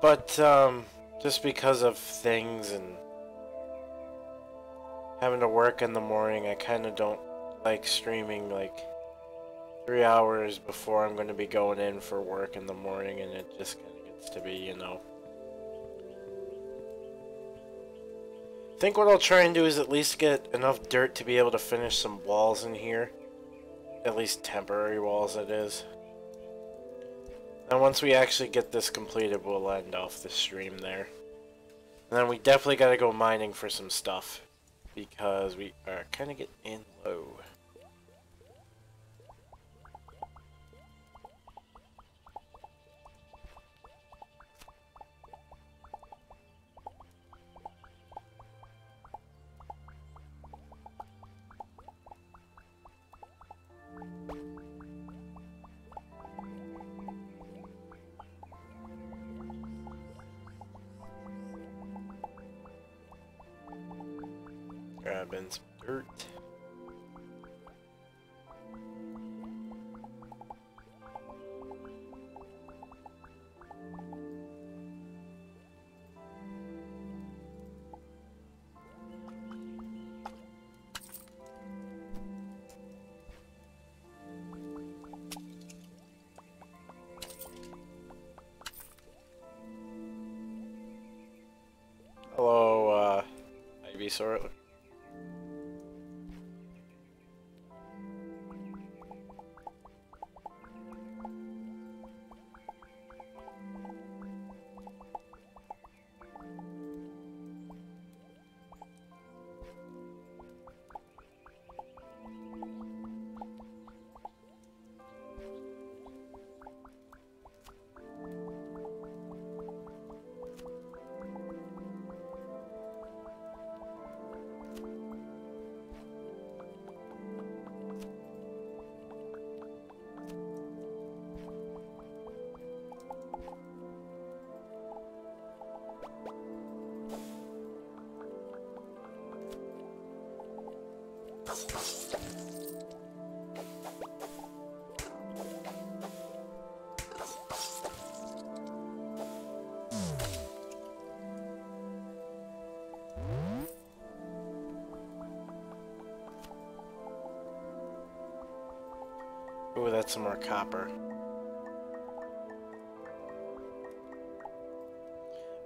But just because of things and having to work in the morning, I kind of don't like streaming like 3 hours before I'm going to be going in for work in the morning, and it just kind of gets to be, you know. I think what I'll try and do is at least get enough dirt to be able to finish some walls in here. At least temporary walls, it is. And once we actually get this completed, we'll end off the stream there. And then we definitely got to go mining for some stuff, because we are kind of getting in low. Grabbing some dirt. Hello, Ivy Sword. Ooh, that's some more copper.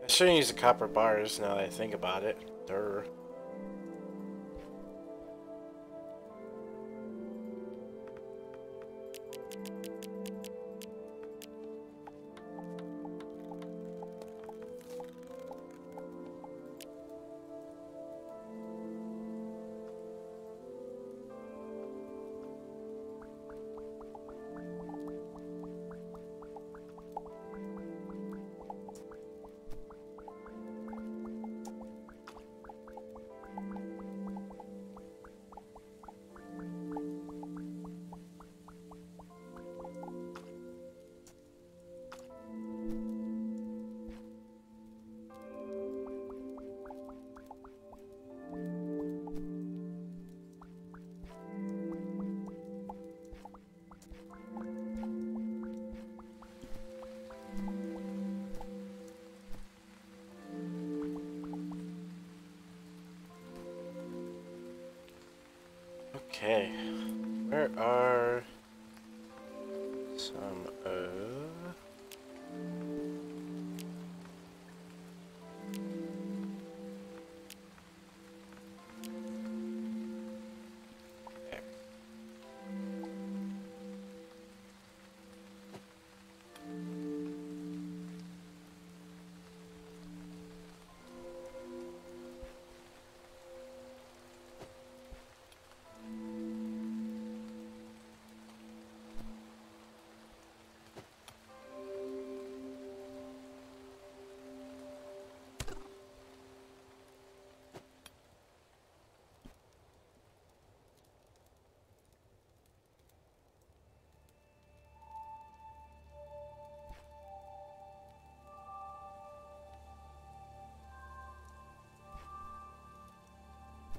I shouldn't use the copper bars now that I think about it. Durr. Okay. Where are some of...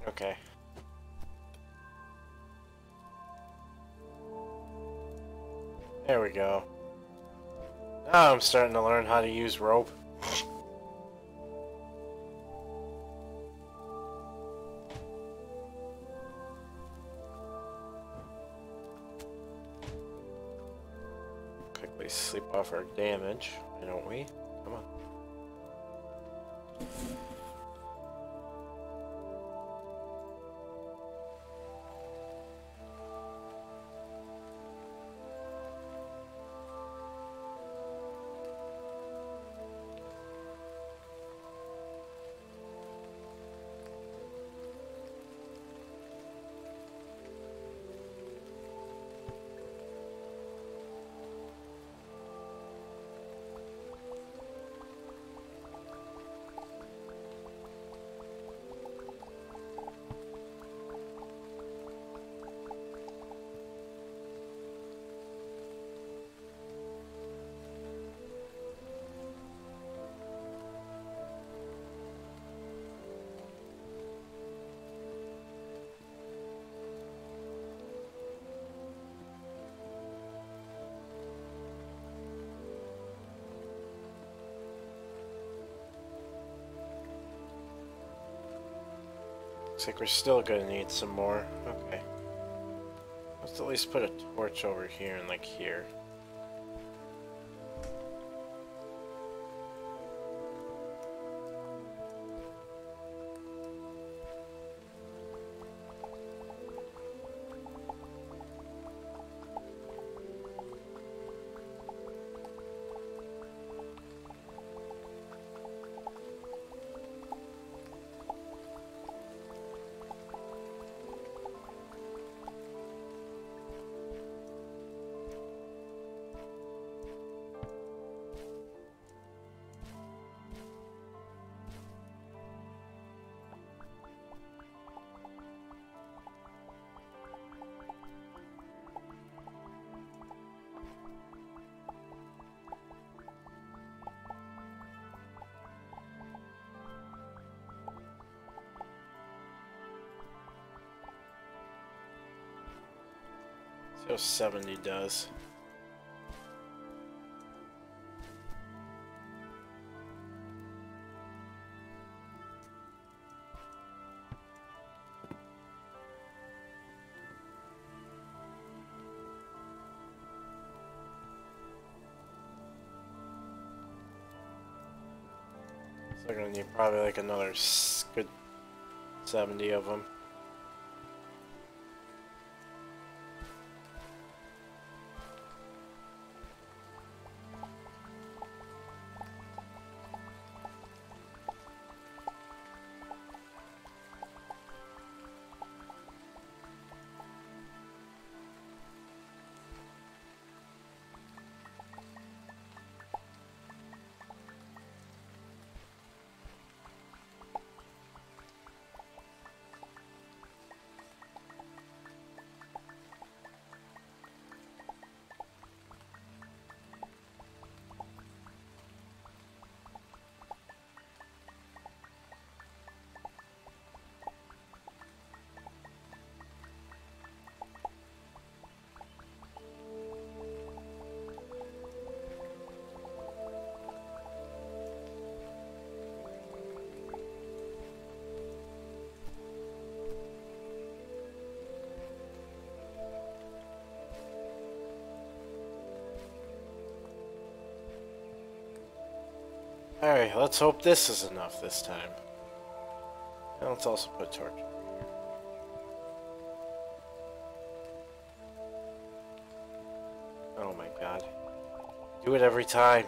Okay. There we go. Now I'm starting to learn how to use rope. Quickly sleep off our damage, why don't we? Come on. Looks like we're still gonna need some more. Okay. Let's at least put a torch over here and like here. See how 70 does. So we're gonna need probably like another good 70 of them. Alright, let's hope this is enough this time. And let's also put a torch. Oh my god. Do it every time.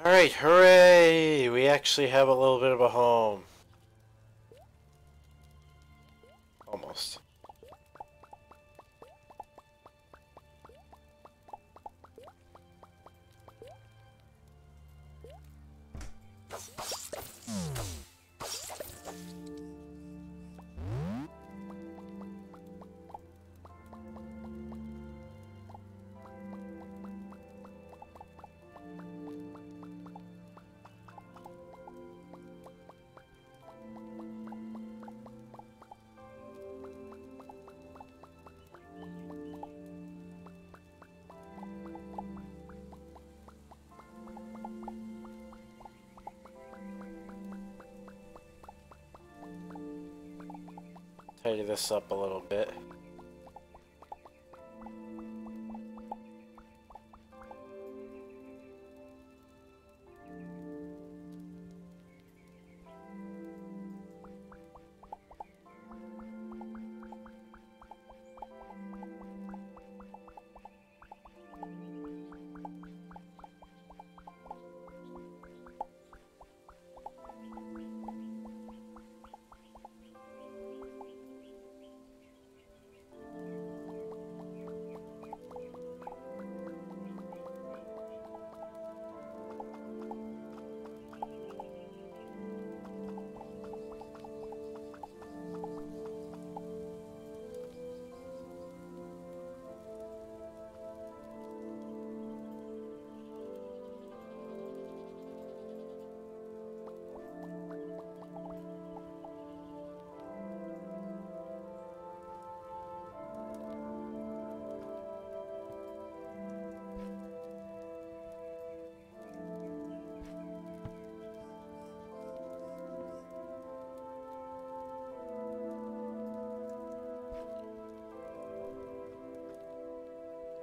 Alright, hooray! We actually have a little bit of a home. Almost. Tidy this up a little bit.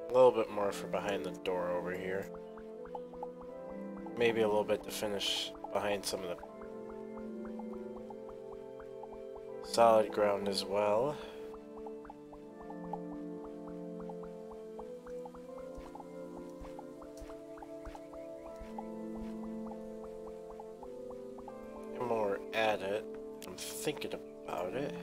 A little bit more for behind the door over here. Maybe a little bit to finish behind some of the solid ground as well. And when we're at it, I'm thinking about it.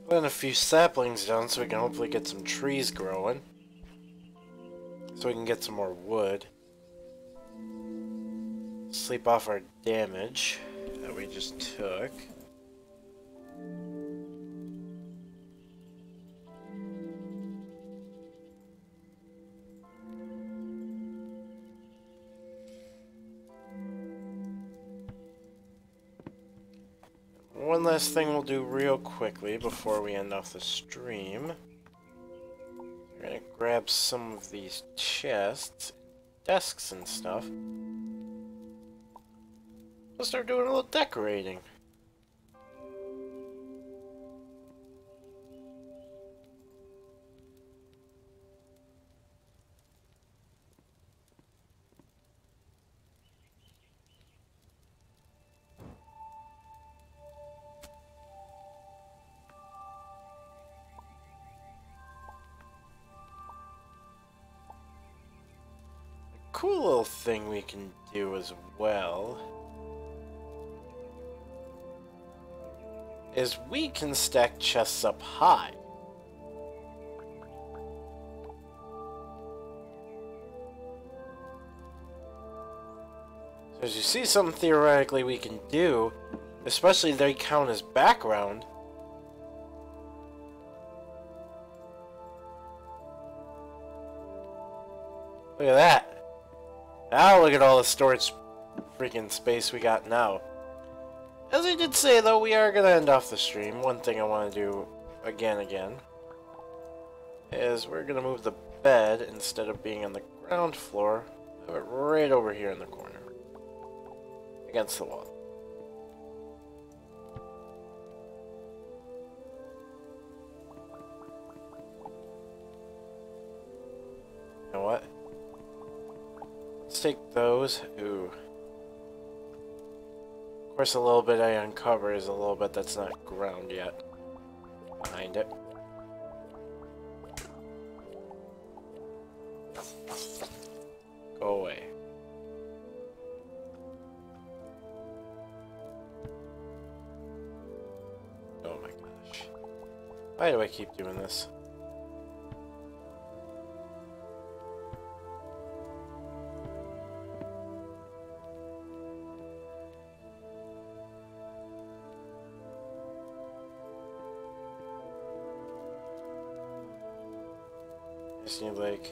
Putting a few saplings down so we can hopefully get some trees growing. So we can get some more wood. Sleep off our damage that we just took. One last thing we'll do real quickly before we end off the stream. We're gonna grab some of these chests, desks and stuff. We'll start doing a little decorating. cool little thing we can do as well is we can stack chests up high. So as you see, something theoretically we can do, especially they count as background. Look at that. Now look at all the storage freaking space we got now. As I did say though, we are going to end off the stream. One thing I want to do again is we're going to move the bed, instead of being on the ground floor, have it right over here in the corner. Against the wall. You know what? Let's take those. Ooh. Of course, a little bit I uncover is a little bit that's not ground yet. Behind it. Go away. Oh my gosh. Why do I keep doing this? Just need like...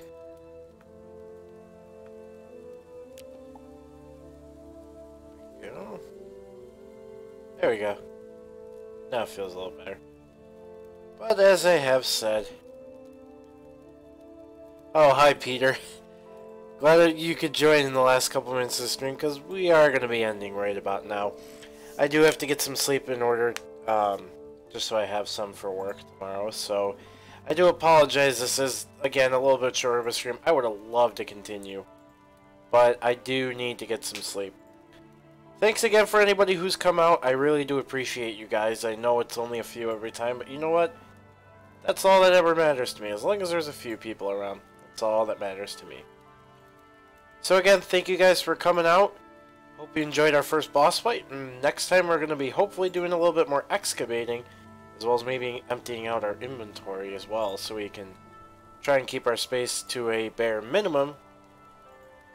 There we go. Now it feels a little better. But as I have said... Oh, hi Peter. Glad that you could join in the last couple minutes of the stream, because we are going to be ending right about now. I do have to get some sleep in order, just so I have some for work tomorrow, so... I do apologize, this is, again, a little bit shorter of a stream. I would have loved to continue, but I do need to get some sleep. Thanks again for anybody who's come out. I really do appreciate you guys. I know it's only a few every time, but you know what? That's all that ever matters to me. As long as there's a few people around, that's all that matters to me. So again, thank you guys for coming out. Hope you enjoyed our first boss fight, and next time we're going to be hopefully doing a little bit more excavating, as well as maybe emptying out our inventory as well, so we can try and keep our space to a bare minimum,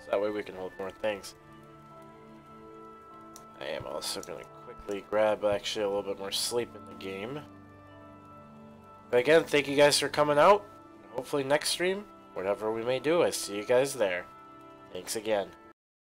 so that way we can hold more things. I am also going to quickly grab actually a little bit more sleep in the game. But again, thank you guys for coming out. Hopefully next stream, whatever we may do, I see you guys there. Thanks again.